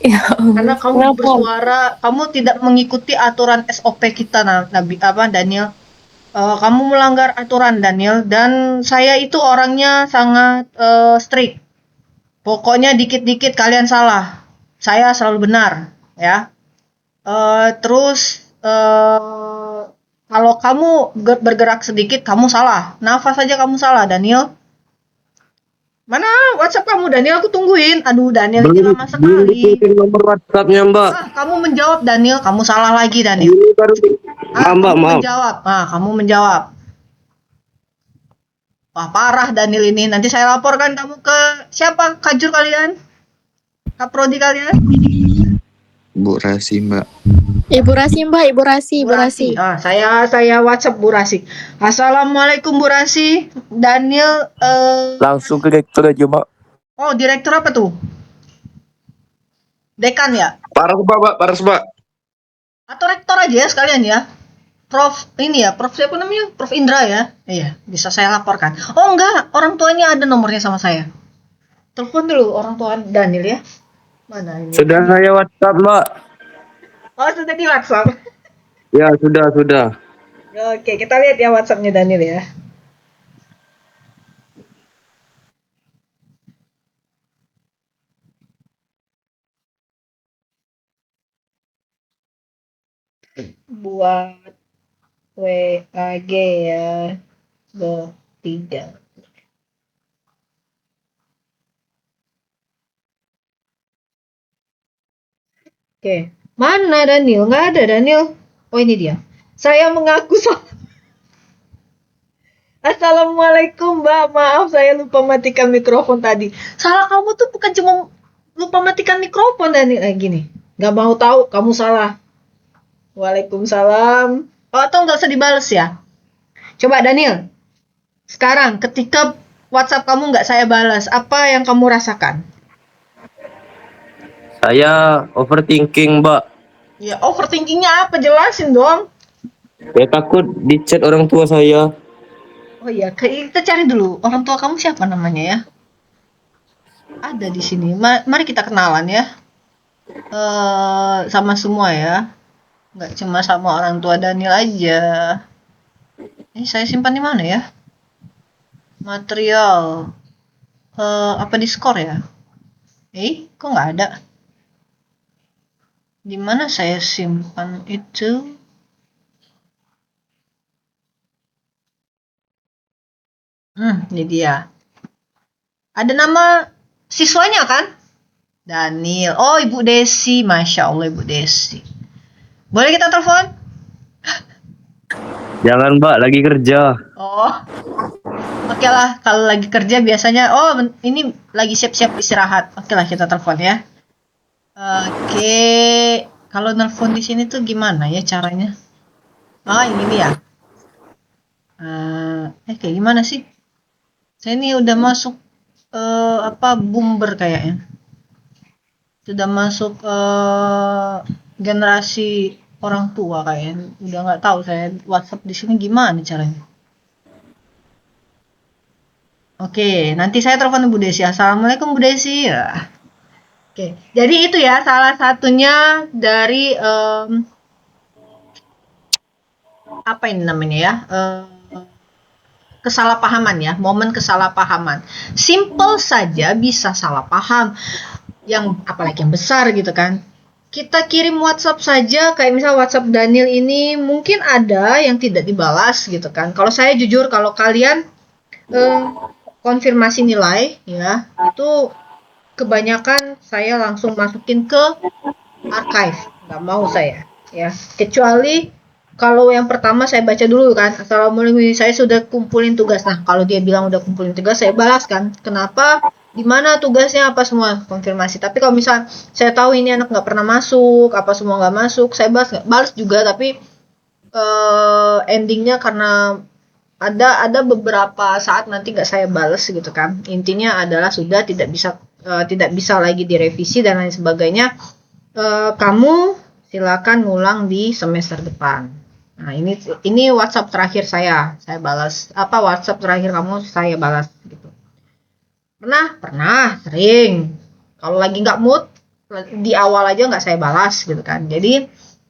Ya, Karena kamu kenapa? bersuara, kamu tidak mengikuti aturan SOP kita, Daniel. Kamu melanggar aturan, Daniel. Dan saya itu orangnya sangat strict. Pokoknya dikit-dikit kalian salah, saya selalu benar, ya. Terus kalau kamu bergerak sedikit, kamu salah. Nafas saja kamu salah, Daniel. Mana WhatsApp kamu, Daniel? Aku tungguin. Aduh, Daniel ini lama sekali. Nomor WhatsApp-nya, Mbak. Kamu menjawab, Daniel. Kamu salah lagi, Daniel. Ini baru Mbak, kamu maaf. menjawab. Kamu menjawab. Wah, parah Daniel ini. Nanti saya laporkan kamu ke siapa? Kajur kalian? Kaprodi kalian? Bu Rasi, Mbak. Ibu Rasi, Mbak. Ibu Rasi, Ibu Rasi. Saya WhatsApp Bu Rasi. Assalamualaikum Bu Rasi. Daniel Langsung ke direktur aja, Mbak. oh, direktur apa tuh? Dekan ya? Parah Mbak, parah Mbak. Atau rektor aja ya sekalian ya? Prof ini ya, Prof siapa namanya? Prof Indra ya? Iya, bisa saya laporkan. Oh enggak, orang tuanya ada nomornya sama saya. Telepon dulu orang tua Daniel ya. Mana ini? Sudah saya WhatsApp, Mbak. Oh, sudah di WhatsApp. Ya, sudah. Oke, kita lihat ya WhatsAppnya Daniel ya. Buat WAG ya, bertiga. Oke, mana Daniel? Nggak ada Daniel. Oh, ini dia. Saya mengaku salah. Assalamualaikum Mbak, maaf saya lupa matikan mikrofon tadi. Salah kamu tuh bukan cuma lupa matikan mikrofon Daniel. Gini, nggak mau tahu kamu salah. Waalaikumsalam. Oh, atau nggak usah dibales ya? Coba Daniel, sekarang ketika WhatsApp kamu nggak saya balas, apa yang kamu rasakan? Saya overthinking, Mbak. Ya, overthinkingnya apa? Jelasin dong. Ya takut di-chat orang tua saya. Oh iya, kita cari dulu orang tua kamu siapa namanya ya? Ada di sini. Mari kita kenalan ya. Sama semua ya. Nggak cuma sama orang tua Daniel aja. Ini saya simpan di mana ya? Material. Apa di skor ya? Kok nggak ada? Di mana saya simpan itu? Ini dia. Ada nama siswanya kan? Daniel. Oh, Ibu Desi. Masya Allah, Ibu Desi. Boleh kita telepon? Jangan, Mbak, lagi kerja. Oh, oke lah. Kalau lagi kerja biasanya, ini lagi siap-siap istirahat. Oke lah, kita telepon ya. Oke. Kalau nelpon di sini tuh gimana ya caranya? Ini dia. Kayak gimana sih? Saya ini udah masuk boomer kayaknya. Sudah masuk generasi orang tua kayaknya. Udah nggak tahu saya WhatsApp di sini gimana caranya. Oke, nanti saya telepon Bu Desi. Assalamualaikum Bu Desi. Ya. Oke, jadi itu ya salah satunya dari apa ini namanya ya? Kesalahpahaman ya, momen kesalahpahaman. Simple saja bisa salah paham. Apalagi yang besar gitu kan. Kita kirim WhatsApp saja, kayak misal WhatsApp Daniel ini mungkin ada yang tidak dibalas gitu kan. Kalau saya jujur, kalau kalian konfirmasi nilai ya, itu kebanyakan saya langsung masukin ke archive, nggak mau saya ya. Kecuali kalau yang pertama saya baca dulu kan, assalamualaikum, saya sudah kumpulin tugas. Nah, kalau dia bilang udah kumpulin tugas, saya balas kan. Kenapa? Di mana tugasnya, apa semua konfirmasi. Tapi kalau misal saya tahu ini anak nggak pernah masuk, apa semua nggak masuk, saya balas juga. Tapi endingnya karena ada beberapa saat nanti nggak saya balas gitu kan. Intinya adalah sudah tidak bisa lagi direvisi dan lain sebagainya. Kamu silakan ngulang di semester depan. Nah, ini WhatsApp terakhir saya balas. WhatsApp terakhir kamu saya balas gitu. Pernah, sering. Kalau lagi nggak mood, di awal aja nggak saya balas gitu kan. Jadi,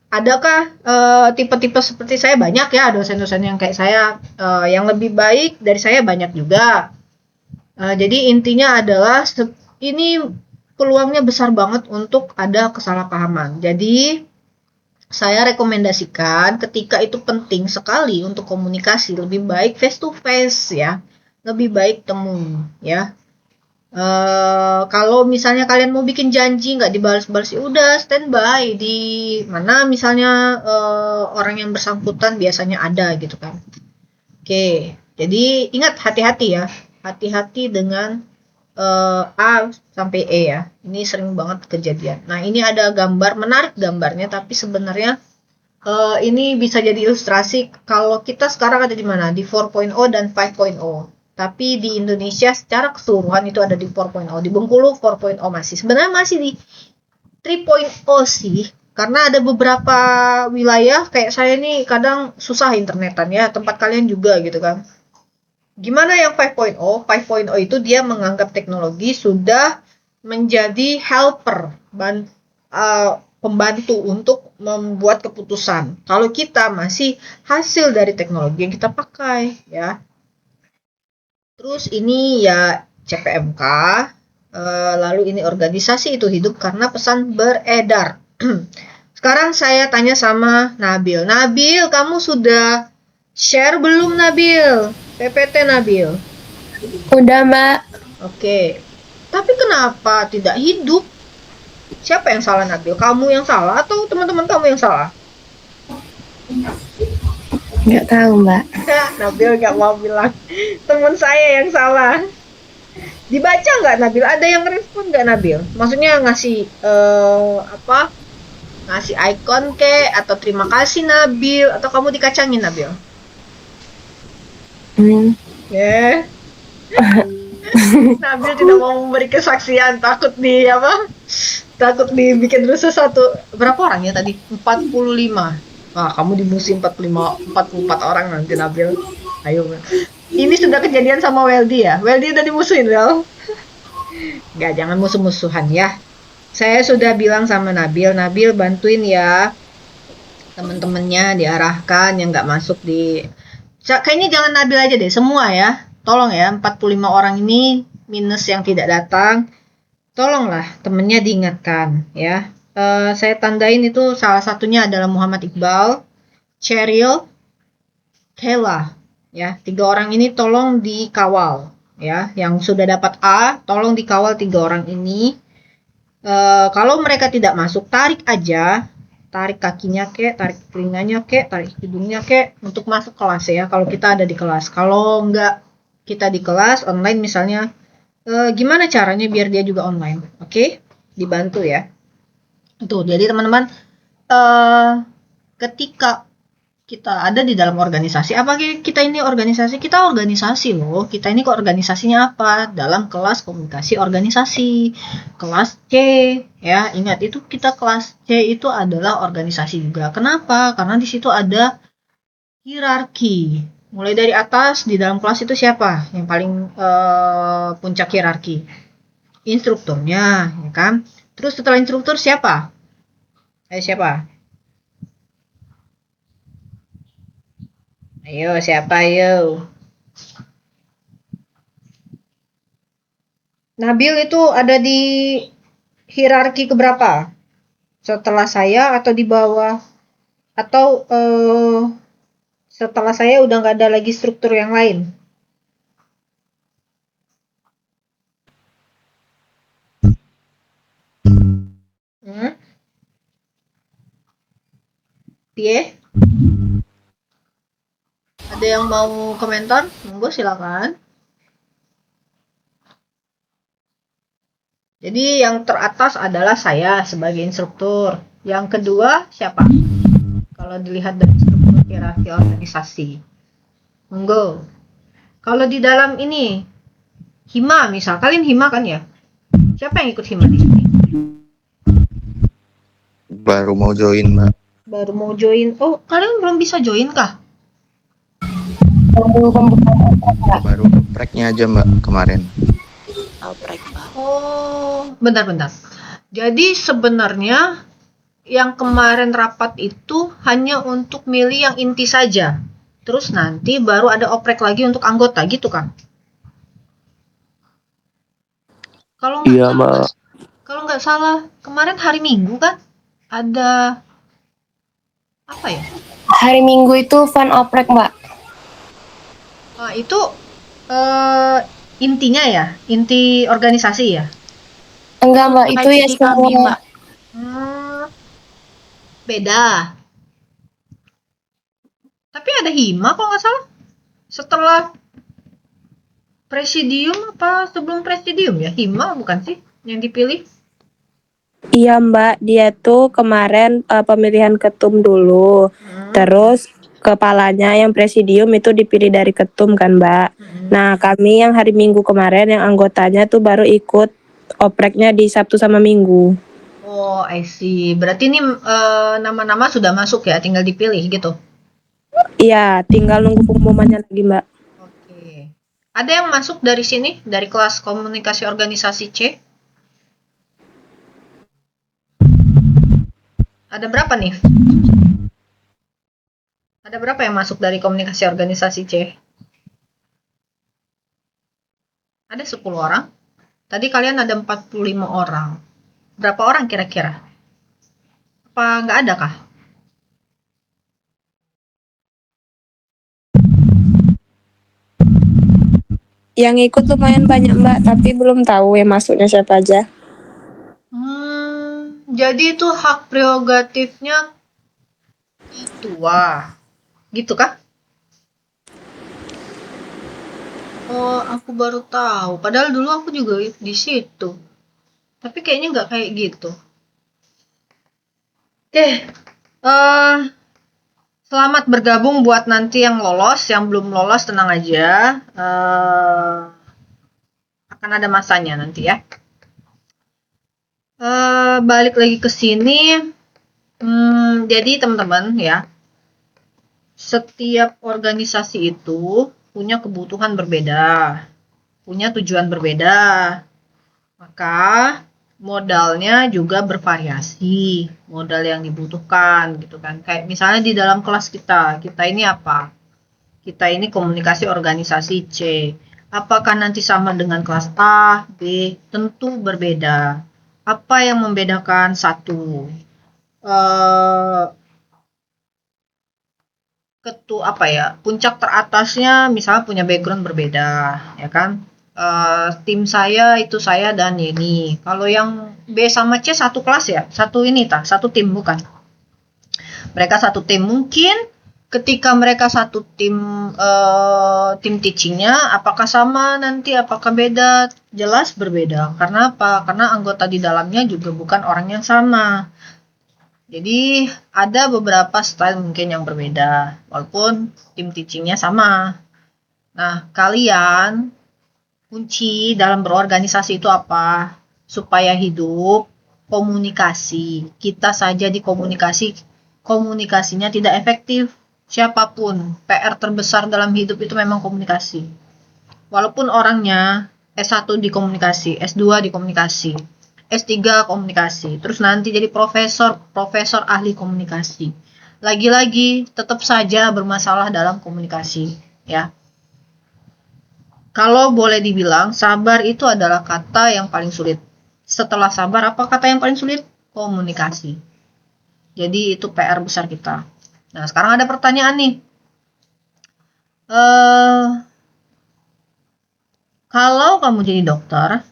adakah tipe-tipe seperti saya? Banyak ya dosen-dosen yang kayak saya, yang lebih baik dari saya banyak juga. Jadi intinya adalah ini peluangnya besar banget untuk ada kesalahpahaman. Jadi saya rekomendasikan ketika itu penting sekali untuk komunikasi, lebih baik face to face ya, lebih baik temu ya. Kalau misalnya kalian mau bikin janji nggak dibalas-balas, ya udah standby di mana misalnya orang yang bersangkutan biasanya ada gitu kan. Oke, jadi ingat hati-hati ya, hati-hati dengan A sampai E ya. Ini sering banget kejadian. Nah, ini ada gambar menarik gambarnya, tapi sebenarnya ini bisa jadi ilustrasi kalau kita sekarang ada di mana, di 4.0 dan 5.0. Tapi di Indonesia secara keseluruhan itu ada di 4.0. Di Bengkulu 4.0 masih. Sebenarnya masih di 3.0 sih. Karena ada beberapa wilayah kayak saya nih kadang susah internetan ya. Tempat kalian juga gitu kan. Gimana yang 5.0? 5.0 itu dia menganggap teknologi sudah menjadi helper, pembantu untuk membuat keputusan. Kalau kita masih hasil dari teknologi yang kita pakai ya. Terus ini ya CPMK, lalu ini organisasi itu hidup karena pesan beredar. Sekarang saya tanya sama Nabil. Nabil, kamu sudah share belum Nabil? PPT Nabil. Udah, Mbak. Oke. Tapi kenapa tidak hidup? Siapa yang salah Nabil? Kamu yang salah atau teman-teman kamu yang salah? Nggak tahu, Mbak. Nabil nggak mau bilang. Teman saya yang salah. Dibaca nggak Nabil? Ada yang respon nggak Nabil? Maksudnya ngasih ngasih icon ke atau terima kasih Nabil atau kamu dikacangin Nabil? Ya. Nabil tidak mau memberi kesaksian, takut takut dibikin rusuh satu. Berapa orang ya tadi? 45. Wah, kamu di musim 44 orang nanti Nabil. Ayo. Ini sudah kejadian sama Weldy ya? Weldy udah dimusuhin, Wel? Nggak, jangan musuh-musuhan ya. Saya sudah bilang sama Nabil bantuin ya. Temen-temennya diarahkan yang nggak masuk di... Kayaknya jangan Nabil aja deh, semua ya. Tolong ya, 45 orang ini minus yang tidak datang. Tolonglah temennya diingatkan ya. Saya tandain itu salah satunya adalah Muhammad Iqbal, Cheryl, Kayla ya. 3 orang ini tolong dikawal ya. Yang sudah dapat A tolong dikawal 3 orang ini. Kalau mereka tidak masuk, tarik aja, tarik kakinya kek, tarik telinganya kek, tarik hidungnya kek untuk masuk kelas ya. Kalau kita ada di kelas, kalau enggak kita di kelas online misalnya, gimana caranya biar dia juga online? Oke? Dibantu ya. Tuh, jadi teman-teman, ketika kita ada di dalam organisasi, apa kita ini organisasi? Kita organisasi loh. Kita ini kok organisasinya apa? Dalam kelas komunikasi organisasi, kelas C ya. Ingat itu kita kelas C itu adalah organisasi juga. Kenapa? Karena di situ ada hierarki. Mulai dari atas di dalam kelas itu siapa? Yang paling puncak hierarki? Instrukturnya, ya kan? Terus setelah instruktur siapa? Siapa? Ayo, siapa ayo? Nabil itu ada di hierarki keberapa? Setelah saya atau di bawah? Atau setelah saya udah nggak ada lagi struktur yang lain? Pie? Ada yang mau komentar? Monggo silakan. Jadi yang teratas adalah saya sebagai instruktur. Yang kedua siapa? Kalau dilihat dari struktur hierarki organisasi. Monggo. Kalau di dalam ini Hima misal, kalian Hima kan ya? Siapa yang ikut Hima di sini? Baru mau join, Mbak. Baru mau join. Oh, kalian belum bisa join kah? Baru prek-nya aja, Mbak, kemarin. Oh, bentar. Jadi sebenarnya yang kemarin rapat itu hanya untuk milih yang inti saja. Terus nanti baru ada oprek lagi untuk anggota gitu kan? Kalau nggak Iya, Mbak. kalau nggak salah kemarin hari Minggu kan ada apa ya? Hari Minggu itu fun oprek, Mbak. Nah, itu intinya ya, inti organisasi ya. Enggak mbak, itu ya Terkait kami, semua. Mbak. Hmm, beda. Tapi ada hima kok nggak salah. Setelah presidium apa sebelum presidium ya? Hima bukan sih yang dipilih? Iya Mbak, dia tuh kemarin pemilihan ketum dulu. Terus kepalanya yang presidium itu dipilih dari ketum kan Mbak. Nah kami yang hari Minggu kemarin yang anggotanya tuh baru ikut opreknya di Sabtu sama Minggu. Oh, I see. Berarti ini nama-nama sudah masuk ya, tinggal dipilih gitu. Iya, tinggal nunggu pengumumannya lagi Mbak. Oke. Ada yang masuk dari sini, dari kelas komunikasi organisasi C? Ada berapa nih? Ada berapa yang masuk dari komunikasi organisasi C? Ada 10 orang. Tadi kalian ada 45 orang. Berapa orang kira-kira? Apa nggak ada kah? Yang ikut lumayan banyak Mbak, tapi belum tahu yang masuknya siapa aja. Jadi itu hak prerogatifnya ketua. Gitu kah? Oh, aku baru tahu. Padahal dulu aku juga di situ. Tapi kayaknya nggak kayak gitu. Oke, selamat bergabung buat nanti yang lolos, yang belum lolos tenang aja. Akan ada masanya nanti ya. Balik lagi ke sini. Jadi teman-teman ya, setiap organisasi itu punya kebutuhan berbeda, punya tujuan berbeda. Maka modalnya juga bervariasi, modal yang dibutuhkan gitu kan. Kayak misalnya di dalam kelas kita ini apa? Kita ini komunikasi organisasi C. Apakah nanti sama dengan kelas A, B? Tentu berbeda. Apa yang membedakan? Satu, puncak teratasnya misalnya punya background berbeda, ya kan? Tim saya itu saya dan ini. Kalau yang B sama C satu kelas ya, satu tim bukan? Mereka satu tim, mungkin ketika mereka satu tim, tim teachingnya apakah sama nanti, apakah beda? Jelas berbeda. Karena apa? Karena anggota di dalamnya juga bukan orang yang sama. Jadi ada beberapa style mungkin yang berbeda, walaupun tim teachingnya sama. Nah, kalian kunci dalam berorganisasi itu apa? Supaya hidup komunikasi. Kita saja di komunikasinya tidak efektif. Siapapun, PR terbesar dalam hidup itu memang komunikasi. Walaupun orangnya S1 di komunikasi, S2 di komunikasi, S3 komunikasi, terus nanti jadi profesor ahli komunikasi. Lagi-lagi tetap saja bermasalah dalam komunikasi, ya. Kalau boleh dibilang, sabar itu adalah kata yang paling sulit. Setelah sabar, apa kata yang paling sulit? Komunikasi. Jadi itu PR besar kita. Nah, sekarang ada pertanyaan nih. Kalau kamu jadi dokter,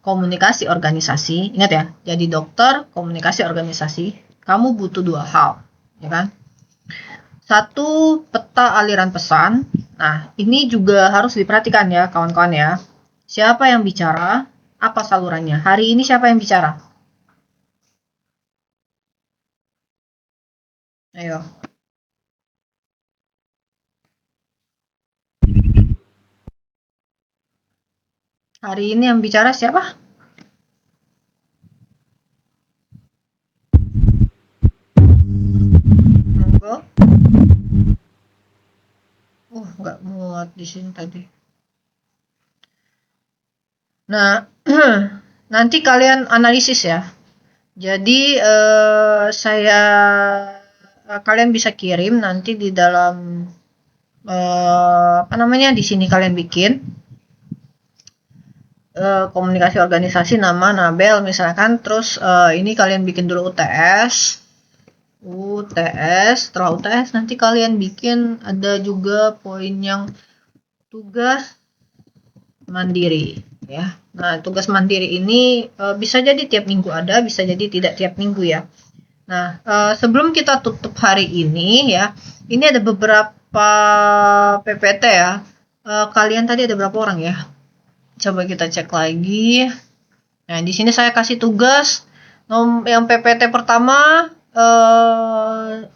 komunikasi organisasi, ingat ya, jadi dokter, komunikasi organisasi, kamu butuh dua hal, ya kan? Satu, peta aliran pesan. Nah, ini juga harus diperhatikan ya, kawan-kawan ya. Siapa yang bicara, apa salurannya? Hari ini siapa yang bicara? Ayo. Hari ini yang bicara siapa? Monggo. Nggak muat di sini tadi. Nah, nanti kalian analisis ya. Jadi kalian bisa kirim nanti di dalam di sini kalian bikin komunikasi organisasi nama Nabel misalkan, terus ini kalian bikin dulu UTS. Setelah UTS nanti kalian bikin ada juga poin yang tugas. mandiri ya. Nah, tugas mandiri ini bisa jadi tiap minggu ada, bisa jadi tidak tiap minggu ya. Nah, sebelum kita tutup hari ini ya, ini ada beberapa PPT ya. Kalian tadi ada berapa orang ya? Coba kita cek lagi. Nah, di sini saya kasih tugas yang PPT pertama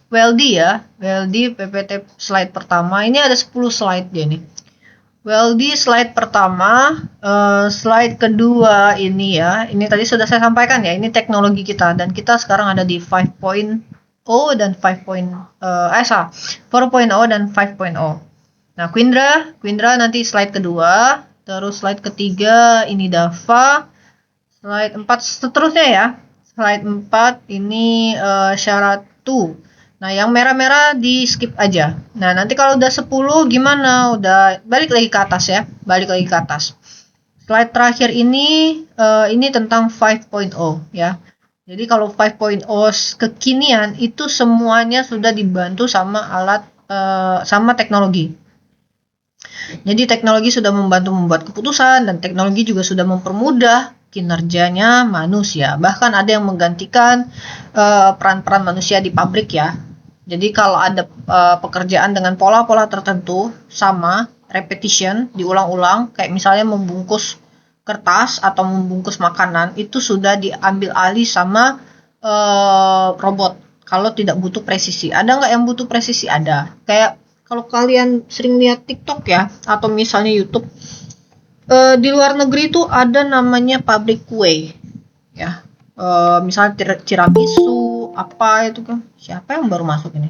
Weldy ya. Weldy PPT slide pertama. Ini ada 10 slide dia nih. Weldy slide pertama, slide kedua ini ya. Ini tadi sudah saya sampaikan ya. Ini teknologi kita dan kita sekarang ada di 5.0 dan 4.0 dan 5.0. Nah, Quindra nanti slide kedua, terus slide ketiga ini Dava, slide 4 seterusnya ya. Slide 4 ini syarat 2. Nah, yang merah-merah di skip aja. Nah, nanti kalau udah 10 gimana? Udah balik lagi ke atas ya. Balik lagi ke atas. Slide terakhir ini tentang 5.0 ya. Jadi kalau 5.0 kekinian itu semuanya sudah dibantu sama sama teknologi. Jadi teknologi sudah membantu membuat keputusan dan teknologi juga sudah mempermudah kinerjanya manusia. Bahkan ada yang menggantikan peran-peran manusia di pabrik ya. Jadi kalau ada pekerjaan dengan pola-pola tertentu sama, repetition, diulang-ulang, kayak misalnya membungkus kertas atau membungkus makanan, itu sudah diambil alih sama robot. Kalau tidak butuh presisi. Ada nggak yang butuh presisi? Ada. Kayak kalau kalian sering lihat TikTok ya, atau misalnya YouTube, di luar negeri itu ada namanya pabrik kue ya. Misalnya tiramisu apa itu kan, siapa yang baru masuk ini?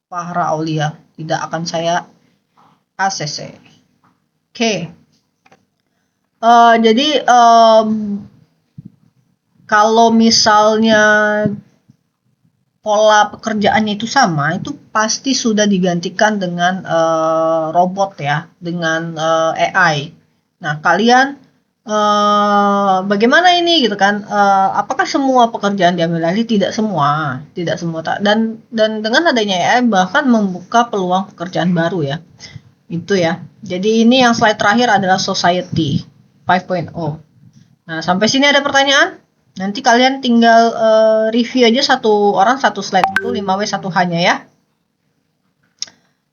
Fahra Aulia, tidak akan saya ACC. Oke. Jadi kalau misalnya pola pekerjaannya itu sama, itu pasti sudah digantikan dengan robot ya, dengan AI. Nah, kalian bagaimana ini gitu kan? Apakah semua pekerjaan diambil alih? Tidak semua. Dan dengan adanya AI bahkan membuka peluang pekerjaan baru ya. Itu ya. Jadi ini yang slide terakhir adalah Society 5.0. Nah, sampai sini ada pertanyaan? Nanti kalian tinggal review aja satu orang satu slide itu 5W1H-nya ya.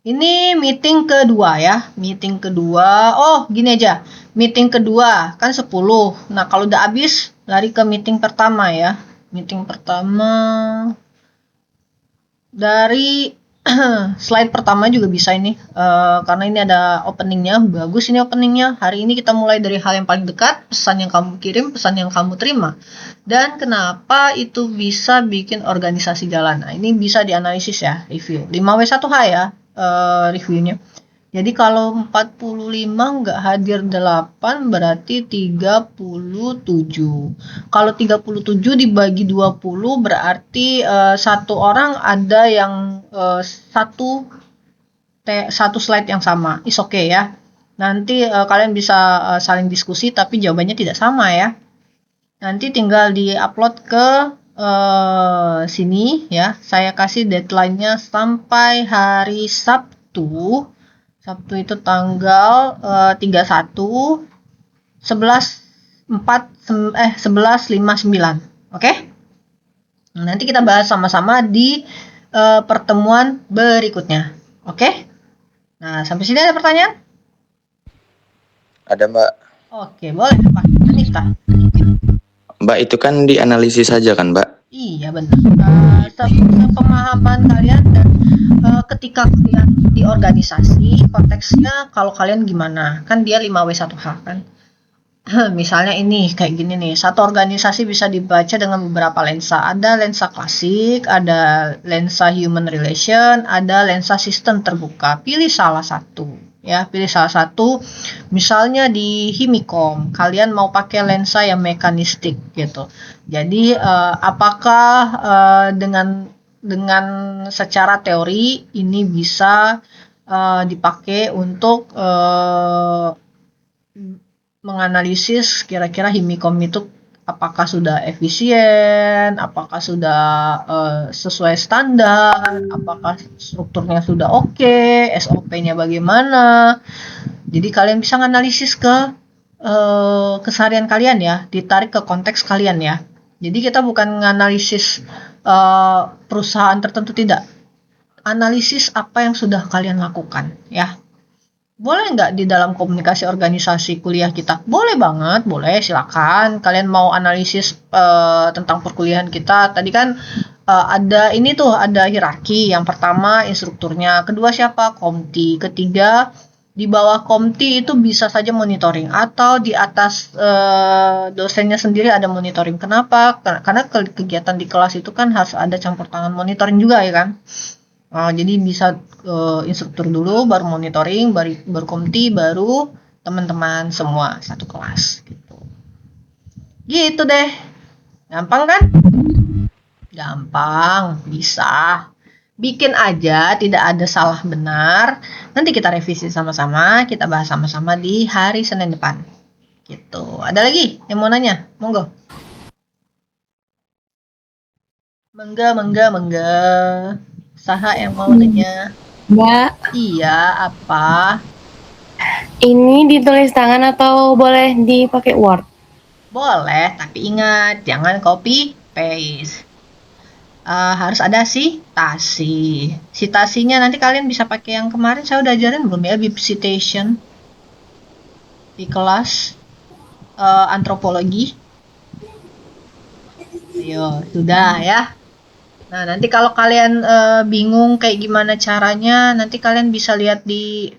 Ini meeting kedua ya. Meeting kedua. Oh, gini aja. Meeting kedua kan 10. Nah, kalau udah habis lari ke meeting pertama ya. Meeting pertama dari slide pertama juga bisa ini, karena ini ada openingnya. Bagus ini openingnya. Hari ini kita mulai dari hal yang paling dekat, pesan yang kamu kirim, pesan yang kamu terima, dan kenapa itu bisa bikin organisasi jalan. Nah, ini bisa dianalisis ya, review 5W1H ya, reviewnya. Jadi kalau 45 nggak hadir 8 berarti 37. Kalau 37 dibagi 20 berarti satu orang ada yang satu slide yang sama. Is okay ya. Nanti kalian bisa saling diskusi tapi jawabannya tidak sama ya. Nanti tinggal di-upload ke sini ya. Saya kasih deadline-nya sampai hari Sabtu. Sabtu itu tanggal 31 11.59. Oke? Nanti kita bahas sama-sama di pertemuan berikutnya. Oke? Nah, sampai sini ada pertanyaan? Ada Mbak. Oke, boleh Pak Anita. Mbak itu kan dianalisis saja kan Mbak? Iya benar. Sepemahaman kalian dan ketika kalian di organisasi, konteksnya kalau kalian gimana? Kan dia 5W1H kan. Misalnya ini kayak gini nih. Satu organisasi bisa dibaca dengan beberapa lensa. Ada lensa klasik, ada lensa human relation, ada lensa sistem terbuka. Pilih salah satu. Ya, pilih salah satu. Misalnya di Himikom, kalian mau pakai lensa yang mekanistik gitu. Jadi apakah dengan secara teori ini bisa dipakai untuk menganalisis kira-kira Himikom itu apakah sudah efisien, apakah sudah sesuai standar, apakah strukturnya sudah oke, SOP-nya bagaimana. Jadi kalian bisa menganalisis ke keseharian kalian ya, ditarik ke konteks kalian ya. Jadi kita bukan menganalisis perusahaan tertentu, tidak. Analisis apa yang sudah kalian lakukan ya. Boleh nggak di dalam komunikasi organisasi kuliah kita? Boleh banget, boleh, silakan. Kalian mau analisis tentang perkuliahan kita. Tadi kan ada ini tuh, ada hierarki. Yang pertama instrukturnya, kedua siapa? Komti, ketiga di bawah komti itu bisa saja monitoring, atau di atas dosennya sendiri ada monitoring. Kenapa? Karena kegiatan di kelas itu kan harus ada campur tangan monitoring juga ya kan. Jadi bisa instruktur dulu, baru monitoring, baru komti, baru teman-teman semua satu kelas gitu. Gitu deh. Gampang kan? Gampang, bisa. Bikin aja, tidak ada salah benar. Nanti kita revisi sama-sama, kita bahas sama-sama di hari Senin depan. Gitu. Ada lagi yang mau nanya? Monggo. Mangga. Saha yang mau nanya? Mbak, Iya, apa? ini ditulis tangan atau boleh dipakai Word? Boleh, tapi ingat jangan copy paste. Harus ada citasi. Citasinya nanti kalian bisa pakai yang kemarin saya udah ajarin belum ya, bib citation di kelas antropologi. Ayo, sudah ya. Nah, nanti kalau kalian bingung kayak gimana caranya, nanti kalian bisa lihat di